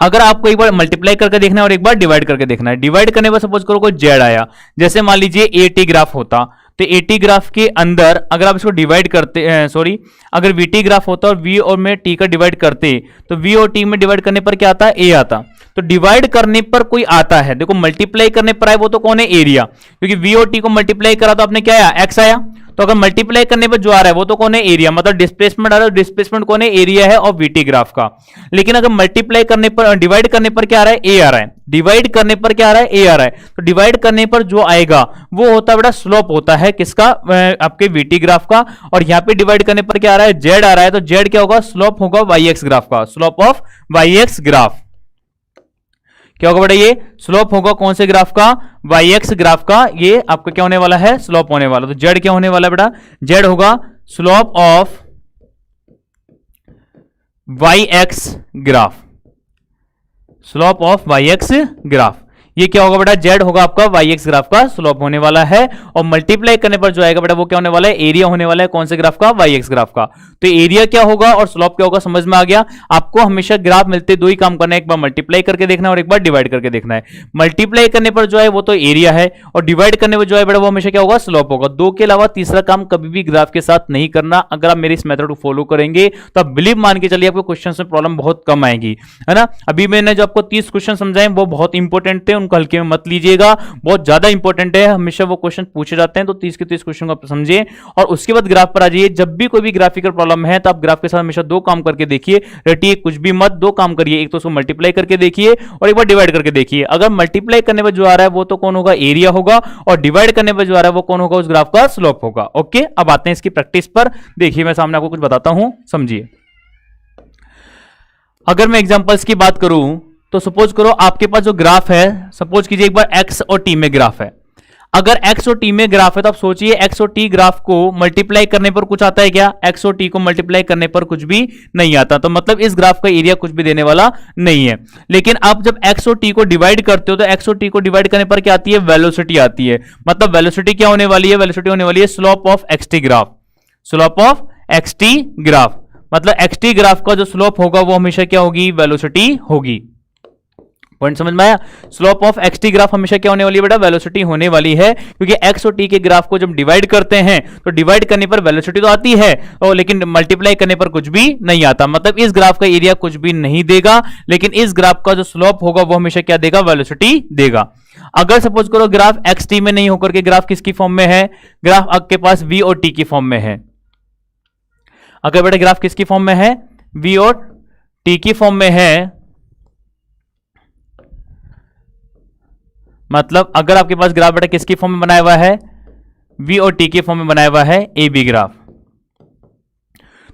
अगर आपको एक बार मल्टीप्लाई करके देखना है और एक बार डिवाइड करके देखना है, डिवाइड करने पर सपोज करो कोई जेड आया, जैसे मान लीजिए एटी ग्राफ होता, तो एटी ग्राफ के अंदर अगर आप इसको डिवाइड करते सॉरी अगर वीटी ग्राफ होता और वी और में टी का डिवाइड करते, तो वी और टी में डिवाइड करने पर क्या आता है, ए आता। तो डिवाइड करने पर कोई आता है, देखो मल्टीप्लाई करने पर आए वो तो कौन है, एरिया, क्योंकि वी और टी को मल्टीप्लाई करा तो आपने क्या आया, एक्स आया। तो अगर मल्टीप्लाई करने पर जो आ रहा है वो तो कौन है, एरिया, मतलब डिस्प्लेसमेंट आ रहा है, डिस्प्लेसमेंट कौन है, एरिया है और वीटी ग्राफ का। लेकिन अगर मल्टीप्लाई करने पर, डिवाइड करने पर क्या आ रहा है, ए आ रहा है, डिवाइड करने पर क्या आ रहा है, ए आ रहा है। तो डिवाइड करने पर जो आएगा वो होता है बेटा स्लोप होता है किसका, आपके वीटी ग्राफ का। और यहां पे डिवाइड करने पर क्या आ रहा है, जेड आ रहा है, तो जेड क्या होगा, स्लोप होगा वाई एक्स ग्राफ का, slope of y x graph. क्या होगा बेटा, ये स्लोप होगा कौन से ग्राफ का, वाई एक्स ग्राफ का। ये आपका क्या होने वाला है, स्लोप होने वाला। तो जेड क्या होने वाला है बेटा, जेड होगा slope of y x graph, slope of y x graph. ये क्या होगा बेटा, जेड होगा आपका वाई एक्स ग्राफ का स्लोप होने वाला है। और मल्टीप्लाई करने पर जो आएगा बेटा वो क्या होने वाला है, एरिया होने वाला है कौन से ग्राफ का, वाई एक्स ग्राफ का। तो एरिया क्या होगा और स्लोप क्या होगा, समझ में आ गया। आपको हमेशा ग्राफ मिलते दो ही काम करना है, एक बार मल्टीप्लाई करके देखना है और एक बार डिवाइड करके देखना है। मल्टीप्लाई करने पर जो है वो तो एरिया है, और डिवाइड करने पर जो है बेटा वो हमेशा क्या होगा, स्लोप होगा। दो के अलावा तीसरा काम कभी भी ग्राफ के साथ नहीं करना। अगर आप मेरी इस मेथड को फॉलो करेंगे तो आप बिलीव मान के चलिए आपको क्वेश्चन में प्रॉब्लम बहुत कम आएगी, है ना। अभी मैंने जो आपको 30 क्वेश्चन समझाए वो बहुत इंपॉर्टेंट थे, उनको हल्के में मत लीजिए, बहुत ज्यादा इंपॉर्टेंट है, हमेशा वो क्वेश्चन पूछे जाते हैं। तो 30 के 30 क्वेश्चन को आप समझिए और उसके बाद ग्राफ पर आ जाइए। जब भी कोई भी ग्राफिकल प्रॉब्लम है तो आप ग्राफ के साथ हमेशा दो काम करके देखिए, रटिए कुछ भी मत, दो काम करिए, एक तो उसको मल्टीप्लाई करके देखिए और एक बार डिवाइड करके देखिए। अगर मल्टीप्लाई करने पर जो आ रहा है वो तो कौन होगा, एरिया होगा, और डिवाइड करने पर जो आ रहा है वो कौन होगा, उस ग्राफ का स्लोप होगा। ओके, अब आते हैं इसकी प्रैक्टिस पर। देखिए मैं सामने आपको कुछ बताता हूं, समझिए। अगर मैं एग्जांपल्स की बात करूं तो सपोज करो आपके पास जो ग्राफ है, सपोज कीजिए एक बार x और t में ग्राफ है। अगर x और t में ग्राफ है तो आप सोचिए x और t ग्राफ को मल्टीप्लाई करने पर कुछ आता है क्या, x और t को मल्टीप्लाई करने पर कुछ भी नहीं आता। तो मतलब इस ग्राफ का एरिया कुछ भी देने वाला नहीं है। लेकिन आप जब x और t को डिवाइड करते हो तो x और t को डिवाइड करने पर क्या आती है, वेलोसिटी आती है। मतलब वेलोसिटी क्या होने वाली है, वेलोसिटी होने वाली है slope of xt graph, slope of xt graph. मतलब xt ग्राफ का जो स्लोप होगा वो हमेशा क्या होगी, वेलोसिटी होगी। पॉइंट समझ में आया। Slope of x T graph हमेशा क्या होने वाली है बेटा, वेलोसिटी होने वाली है, क्योंकि एक्स और टी के ग्राफ को जब डिवाइड करते हैं तो डिवाइड करने पर वेलोसिटी तो आती है और लेकिन मल्टीप्लाई करने पर कुछ भी नहीं आता। मतलब इस ग्राफ का एरिया कुछ भी नहीं देगा, लेकिन इस ग्राफ का जो स्लोप होगा वो हमेशा क्या देगा, वेलोसिटी देगा। अगर सपोज करो ग्राफ एक्स टी में नहीं होकर के ग्राफ किसकी फॉर्म में है, ग्राफ आपके पास वी और टी की फॉर्म में है। अगर बेटा ग्राफ किसकी फॉर्म में है, वी और टी की फॉर्म में है, मतलब अगर आपके पास ग्राफ बेटा किसकी फॉर्म में बनाया हुआ है, v और t के फॉर्म में बनाया हुआ है ए बी ग्राफ,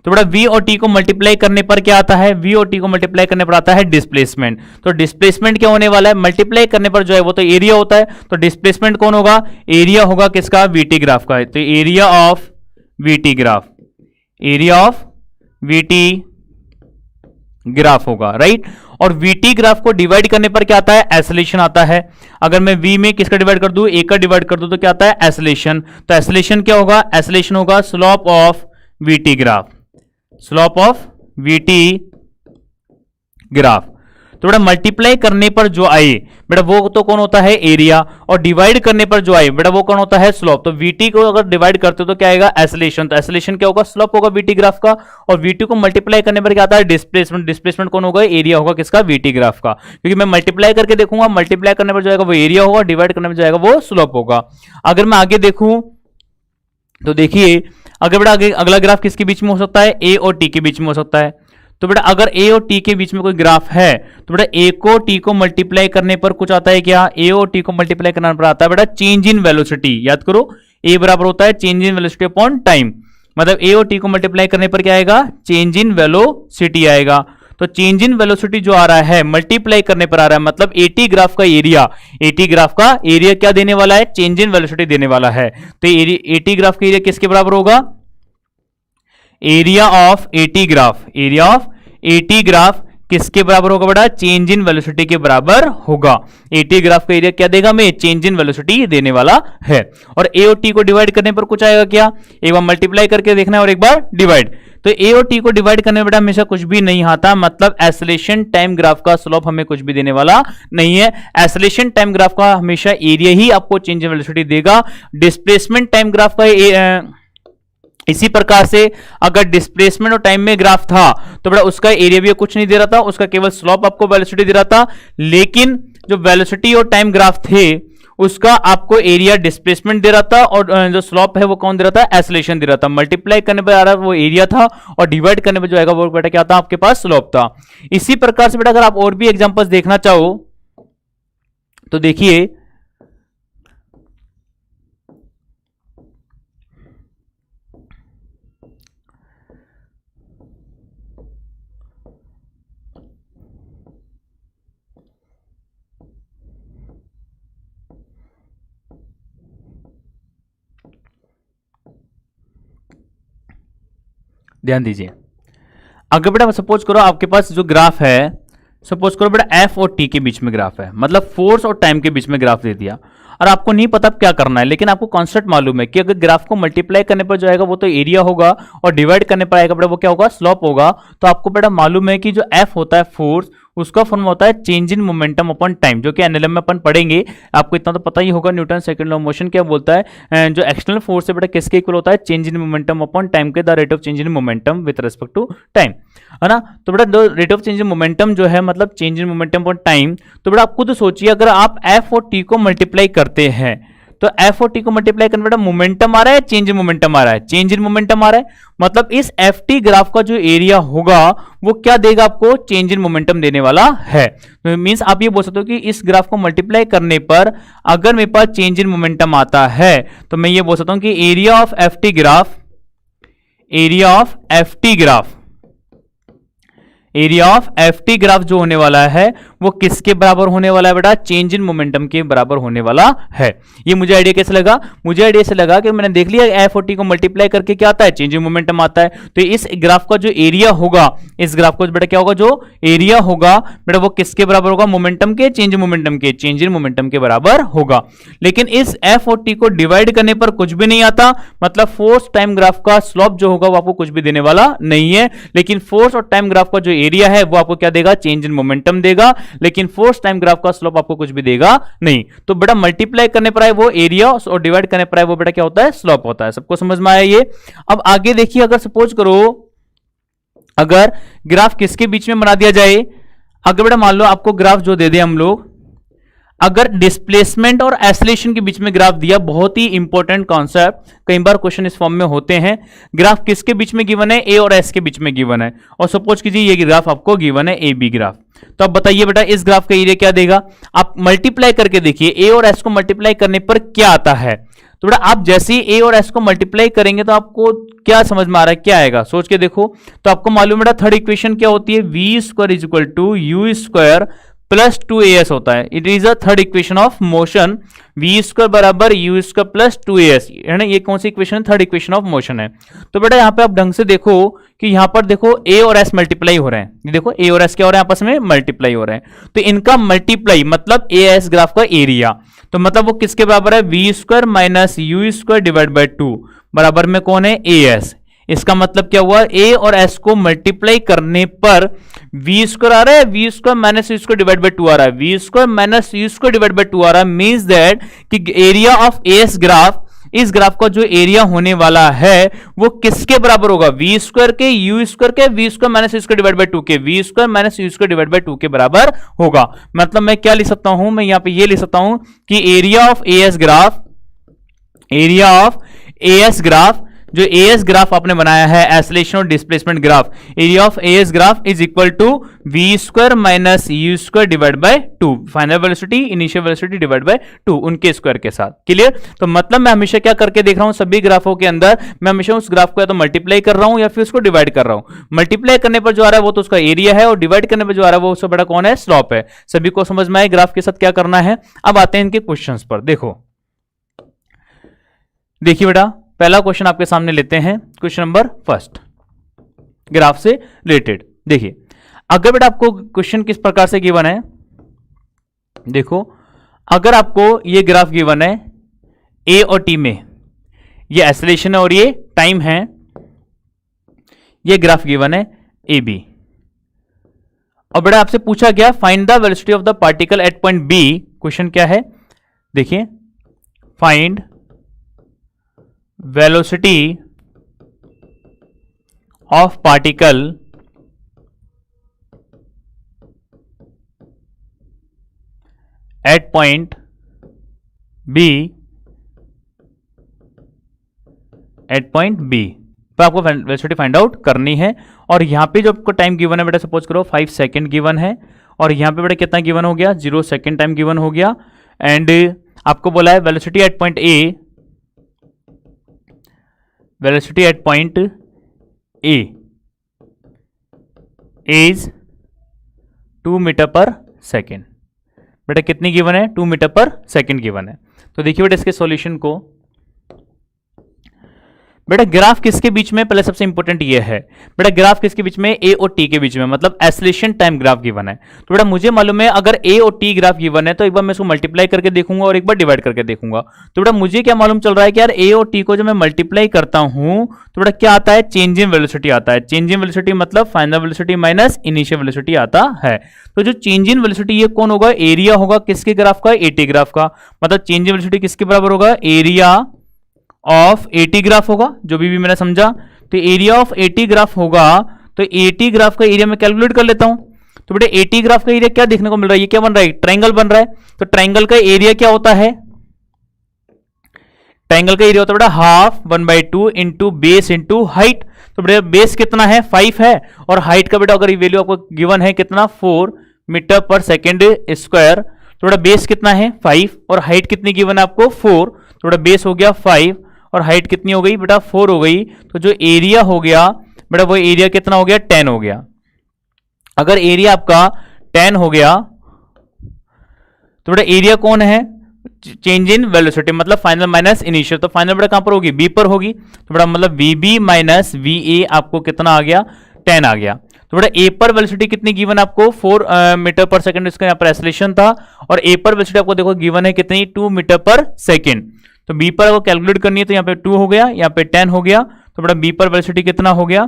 तो बेटा v और t को मल्टीप्लाई करने पर क्या आता है, v और t को मल्टीप्लाई करने पर आता है डिस्प्लेसमेंट। तो डिस्प्लेसमेंट क्या होने वाला है, मल्टीप्लाई करने पर जो है वो तो एरिया होता है, तो डिस्प्लेसमेंट कौन होगा, एरिया होगा किसका, vt ग्राफ का। तो area of vt graph, area of vt graph होगा, राइट। और vt ग्राफ को डिवाइड करने पर क्या आता है, एसोलेशन आता है। अगर मैं v में किसका डिवाइड कर दूं, a का डिवाइड कर दूं तो क्या आता है, एसोलेशन। तो एसोलेशन क्या होगा, एसोलेशन होगा slope of vt graph, slope of vt graph. तो बेटा मल्टीप्लाई करने पर जो आए बेटा वो तो कौन होता है, एरिया, और डिवाइड करने पर जो आए बेटा वो कौन होता है, स्लोप। तो vt को अगर डिवाइड करते हो तो क्या आएगा, एसोलेशन। तो एसोलेशन क्या होगा, स्लोप होगा vt ग्राफ का, और vt को मल्टीप्लाई करने पर क्या आता है, डिस्प्लेसमेंट। डिस्प्लेसमेंट कौन होगा, एरिया होगा किसका, vt ग्राफ का, क्योंकि मैं मल्टीप्लाई करके देखूंगा, मल्टीप्लाई करने पर जो आएगा वो एरिया होगा, डिवाइड करने पर जाएगा वो स्लोप होगा। अगर मैं आगे देखूं तो देखिए, अगर बेटा आगे अगला ग्राफ किसके बीच में हो सकता है, a और t के बीच में हो सकता है। तो बेटा अगर a और t के बीच में कोई ग्राफ है तो बेटा a को t को मल्टीप्लाई करने पर कुछ आता है क्या, a और t को मल्टीप्लाई करने पर आता है बेटा चेंज इन वेलोसिटी। याद करो a बराबर होता है change in velocity upon time, मतलब a और t को मल्टीप्लाई करने पर क्या आएगा, चेंज इन वेलोसिटी आएगा। तो चेंज इन वेलोसिटी जो आ रहा है मल्टीप्लाई करने पर आ रहा है, मतलब AT ग्राफ का एरिया, AT ग्राफ का एरिया क्या देने वाला है, चेंज इन वेलोसिटी देने वाला है। तो AT ग्राफ का एरिया किसके बराबर होगा, area of AT graph, area of AT graph किसके बराबर होगा बेटा, चेंज इन वेलोसिटी के बराबर होगा। AT ग्राफ का एरिया क्या देगा, मैं चेंज इन वेलोसिटी देने वाला है। और A और T को डिवाइड करने पर कुछ आएगा क्या, एक बार मल्टीप्लाई करके देखना है और एक बार डिवाइड। तो A और T को डिवाइड करने में बेटा हमेशा कुछ भी नहीं आता, मतलब एसोलेशन टाइम ग्राफ का स्लोप हमें कुछ भी देने वाला नहीं है। एसोलेशन टाइम ग्राफ का हमेशा एरिया ही आपको चेंज इन वेलोसिटी देगा। डिस्प्लेसमेंट टाइम ग्राफ का इसी प्रकार से अगर डिस्प्लेसमेंट और टाइम में ग्राफ था तो बेटा उसका एरिया भी कुछ नहीं दे रहा था, उसका केवल स्लोप आपको वेलोसिटी दे रहा था। लेकिन जो वेलोसिटी और टाइम ग्राफ थे उसका आपको एरिया डिस्प्लेसमेंट दे रहा था, और जो स्लोप है वो कौन दे रहा था, एसोलेशन दे रहा था। मल्टीप्लाई करने पर आ रहा वो एरिया था, और डिवाइड करने पर जो आएगा वो बेटा क्या था, आपके पास स्लोप था। इसी प्रकार से बेटा अगर आप और भी एग्जांपल्स देखना चाहो तो देखिए, ध्यान दीजिए। अगर बेटा सपोज करो आपके पास जो ग्राफ है, सपोज करो बेटा एफ और टी के बीच में ग्राफ है, मतलब फोर्स और टाइम के बीच में ग्राफ दे दिया, और आपको नहीं पता क्या करना है, लेकिन आपको कॉन्सेप्ट मालूम है कि अगर ग्राफ को मल्टीप्लाई करने पर जो आएगा वो तो एरिया होगा, और डिवाइड करने पर आएगा बेटा वो क्या होगा, स्लोप होगा। तो आपको बेटा मालूम है कि जो एफ होता है फोर्स, उसका फॉर्म होता है change in momentum upon time, जो कि एनएलएम में अपन पढ़ेंगे। आपको इतना तो पता ही होगा, Newton second law of motion क्या बोलता है, जो एक्सटर्नल फोर्स है बेटा किसके इक्वल होता है, change in momentum upon time के, the rate of change in momentum with respect to time, है ना। तो बेटा rate of change in momentum जो है मतलब change in momentum upon time. तो बेटा आप खुद सोचिए, अगर आप एफ और टी को मल्टीप्लाई करते हैं तो एफ और टी को मल्टीप्लाई करने बेटा मोमेंटम आ रहा है, चेंज इन मोमेंटम आ रहा है, चेंज इन मोमेंटम आ रहा है, मतलब इस एफ टी ग्राफ का जो एरिया होगा वो क्या देगा आपको, चेंज इन मोमेंटम देने वाला है। तो मींस आप ये बोल सकते हो कि इस ग्राफ को मल्टीप्लाई करने पर अगर मेरे पास चेंज इन मोमेंटम आता है तो मैं ये बोल सकता हूं कि area of F T graph, area of F T graph, area of F T graph जो होने वाला है वो किसके बराबर होने वाला है बेटा, चेंज इन मोमेंटम के बराबर होने वाला है। ये मुझे आइडिया कैसे लगा, मुझे आइडिया से लगा कि मैंने देख लिया एफ और टी को मल्टीप्लाई करके क्या आता है, चेंज इन मोमेंटम आता है। तो इस ग्राफ का जो एरिया होगा, इस ग्राफ को बेटा क्या होगा, जो एरिया होगा बेटा वो किसके बराबर होगा, मोमेंटम के, चेंज मोमेंटम के, चेंज इन मोमेंटम के बराबर होगा। लेकिन इस एफ और टी को डिवाइड करने पर कुछ भी नहीं आता, मतलब फोर्स टाइम ग्राफ का स्लोप जो होगा वो आपको कुछ भी देने वाला नहीं है। लेकिन फोर्स और टाइम ग्राफ का जो एरिया है वो आपको क्या देगा, चेंज इन मोमेंटम देगा। लेकिन फोर्स टाइम ग्राफ का स्लोप आपको कुछ भी देगा नहीं। तो बेटा मल्टीप्लाई करने पर आए वो एरिया और डिवाइड करने पर आए वो बेटा क्या होता है, स्लोप होता है। सबको समझ में आया ये। अब आगे देखिए, अगर सपोज करो अगर ग्राफ किसके बीच में बना दिया जाए, अगर बेटा मान लो आपको ग्राफ जो दे दे हम लोग, अगर डिस्प्लेसमेंट और एसलेशन के बीच में ग्राफ दिया, बहुत ही इंपॉर्टेंट कॉन्सेप्ट, कई बार क्वेश्चन इस फॉर्म में होते हैं। ग्राफ किसके बीच में गिवन है, ए और एस के बीच में गिवन है, और सपोज कीजिए ये ग्राफ आपको गिवन है ए बी ग्राफ। तो अब बताइए बेटा इस ग्राफ का एरिया क्या देगा, आप मल्टीप्लाई करके देखिए, ए और एस को मल्टीप्लाई करने पर क्या आता है। तो बेटा आप जैसे ही ए और एस को मल्टीप्लाई करेंगे तो आपको क्या समझ में आ रहा है, क्या आएगा, सोच के देखो। तो आपको मालूम है बेटा थर्ड इक्वेशन क्या होती है, v square is equal to u square plus 2as होता है। It is a third equation of motion, v square बराबर यू स्क्वायर प्लस 2as है ना। ये कौन सी इक्वेशन है, थर्ड इक्वेशन ऑफ मोशन है। तो बेटा यहाँ पे आप ढंग से देखो कि यहाँ पर देखो a और s मल्टीप्लाई हो रहे हैं, ये देखो a और s क्या हो रहे हैं, आपस में मल्टीप्लाई हो रहे हैं। तो इनका मल्टीप्लाई मतलब ए एस ग्राफ का एरिया, तो मतलब वो किसके बराबर है, v square minus u square divide by 2 बराबर में कौन है, ए एस। इसका मतलब क्या हुआ, ए और एस को मल्टीप्लाई करने पर वी स्क्वायर आ रहा है, v square minus u square divide by 2 आ रहा है, v square minus u square divide by 2 आ रहा है। मींस दैट कि एरिया ऑफ एस ग्राफ, इस ग्राफ का जो एरिया होने वाला है वो किसके बराबर होगा, वी स्क्वायर के यू स्क्वायर के v square minus u square divide by 2 के v square minus u square divide by 2 के बराबर होगा। मतलब मैं क्या लिख सकता हूं, मैं यहां पे ये लिख सकता हूं कि area of s graph, area of s graph, जो एएस ग्राफ आपने बनाया है एसलेशन और displacement graph, area of a s graph is equal to v square minus u square divide by 2, final velocity initial velocity divide by 2 उनके square के साथ। Clear. तो मतलब मैं हमेशा क्या करके देख रहा हूं, सभी ग्राफों के अंदर मैं हमेशा उस ग्राफ को या तो मल्टीप्लाई कर रहा हूं या फिर उसको डिवाइड कर रहा हूं। मल्टीप्लाई करने पर जो आ रहा है वो तो उसका एरिया है और डिवाइड करने पर जो आ रहा है वो उससे बड़ा कौन है, स्लोप है। सभी को समझ में आए ग्राफ के साथ क्या करना है। अब आते हैं इनके क्वेश्चंस पर। देखिए बेटा पहला क्वेश्चन आपके सामने लेते हैं, क्वेश्चन नंबर फर्स्ट ग्राफ से रिलेटेड। देखिए अगर बेटा आपको क्वेश्चन किस प्रकार से गिवन है, देखो अगर आपको ये ग्राफ गिवन है ए और टी में, ये एक्सेलरेशन है और ये टाइम है, ये ग्राफ गिवन है ए बी, और बेटा आपसे पूछा गया find the velocity of the particle at point B. Question क्या है, देखिए find velocity of particle at point B, at point B तो आपको वेलोसिटी फाइंड आउट करनी है। और यहां पे जो आपको टाइम गिवन है बेटा, सपोज करो 5 सेकेंड गिवन है, और यहां पे बेटा कितना गिवन हो गया, 0 सेकेंड टाइम गिवन हो गया। एंड आपको बोला है velocity at point A, velocity at point A is 2 metre पर सेकेंड। बेटा कितनी गिवन है, 2 मीटर पर सेकेंड गिवन है। तो देखिए बेटा इसके सॉल्यूशन को, बेटा ग्राफ किसके बीच में, पहले सबसे इंपॉर्टेंट ये है बेटा ग्राफ किसके बीच में, ए और टी के बीच में, मतलब एक्सेलरेशन टाइम ग्राफ गिवन है। तो बेटा मुझे मालूम है अगर ए और टी ग्राफ गिवन है तो एक बार मैं इसको मल्टीप्लाई करके देखूंगा और एक बार डिवाइड करके देखूंगा। तो बेटा मुझे क्या मालूम चल रहा है कि यार ए और टी को जब मैं मल्टीप्लाई करता हूं तो बेटा क्या आता है, चेंज इन वेलोसिटी आता है। चेंज इन वेलोसिटी मतलब final velocity minus initial velocity आता है। तो जो चेंज इन वेलोसिटी ये कौन होगा, एरिया होगा किसके ग्राफ का, ए टी ग्राफ का। मतलब चेंज इन वेलोसिटी किसके बराबर होगा, एरिया ऑफ एटी ग्राफ होगा, जो भी मैंने समझा। तो एरिया ऑफ एटी ग्राफ होगा, तो एटी ग्राफ का एरिया मैं कैलकुलेट कर लेता हूं। तो बेटा एटी ग्राफ का एरिया क्या देखने को मिल रहा है, ये क्या बन रहा है, ट्रायंगल बन रहा है। तो ट्रायंगल का एरिया क्या होता है, ट्रायंगल का एरिया होता है बेटा half 1/2 into base into height. तो बेटा बेस कितना है, 5 है, और हाइट का बेटा अगर ये वैल्यू आपको गिवन है कितना, 4 मीटर पर सेकेंड स्क्वायर। तो बेटा बेस कितना है 5 और हाइट कितनी गिवन है आपको 4। तो बेटा बेस हो गया 5 और हाइट कितनी हो गई बेटा 4 हो गई। तो जो एरिया हो गया बेटा वो एरिया कितना हो गया, 10 हो गया। अगर एरिया आपका 10 हो गया तो बेटा एरिया कौन है, चेंज इन वेलोसिटी मतलब फाइनल माइनस इनिशियल। तो फाइनल बेटा कहां पर होगी, बी पर होगी। तो बेटा मतलब v B minus v A आपको कितना आ गया, 10 आ गया। तो बेटा ए पर वेलोसिटी कितनी गिवन आपको, 4 मीटर पर सेकंड, इसका यहाँ पर एक्सेलरेशन था। और ए पर वेलोसिटी आपको देखो गिवन है कितनी, 2 मीटर पर सेकंड। तो बी पर अगर कैलकुलेट करनी है तो यहाँ पे 2 हो गया, यहाँ पे 10 हो गया। तो बेटा बी पर वेलोसिटी कितना हो गया,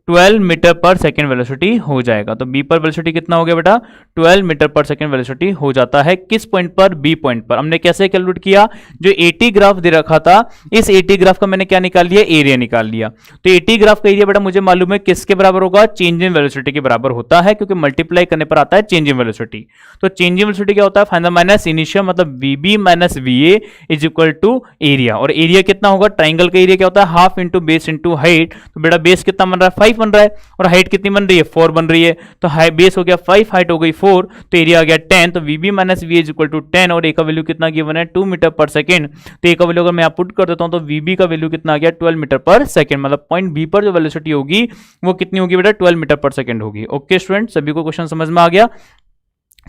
12 मीटर पर सेकेंड वेलोसिटी हो जाएगा। तो बी पर वेलोसिटी कितना हो गया बेटा, 12 मीटर पर सेकेंड वेलोसिटी हो जाता है। किस पॉइंट पर, बी पॉइंट पर। हमने कैसे कैलकुलेट किया, जो 80 ग्राफ दे रखा था, इस 80 ग्राफ का मैंने क्या निकाल लिया, एरिया निकाल लिया। तो 80 ग्राफ का एरिया बेटा मुझे मालूम है किसके बराबर होगा, चेंज इन वेलोसिटी के बराबर होता है, क्योंकि मल्टीप्लाई करने पर आता है चेंज इन वेलोसिटी। तो चेंज इन वेलोसिटी क्या होता है, फाइनल माइनस इनिशियल, मतलब VB minus VA is equal to area. और एरिया कितना होगा, ट्राइंगल का एरिया क्या होता है, half into base into height. तो बेटा बेस कितना बन रहा है, 5 बन रहा है, और हाइट कितनी बन रही है, 4 बन रही है। तो बेस हो गया 5, हाइट हो गई 4, तो एरिया आ गया 10। तो VB minus V is equal to 10, और ए का वैल्यू कितना गिवन है, 2 मीटर पर सेकेंड। तो ए का वैल्यू अगर मैं पुट कर देता हूं तो वीबी का वैल्यू कितना आ गया, 12 मीटर पर सेकेंड। मतलब पॉइंट बी पर जो वेलोसिटी होगी वो कितनी होगी बेटा, 12 मीटर पर सेकेंड होगी। ओके स्टूडेंट, सभी को क्वेश्चन समझ में आ गया,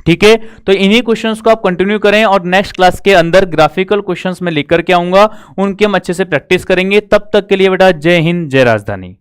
ठीक है। तो इन्हीं क्वेश्चंस को आप कंटिन्यू करें, और नेक्स्ट क्लास के अंदर ग्राफिकल क्वेश्चंस में लेकर के आऊंगा, उनके हम अच्छे से प्रैक्टिस करेंगे। तब तक के लिए बेटा जय हिंद, जय राजधानी।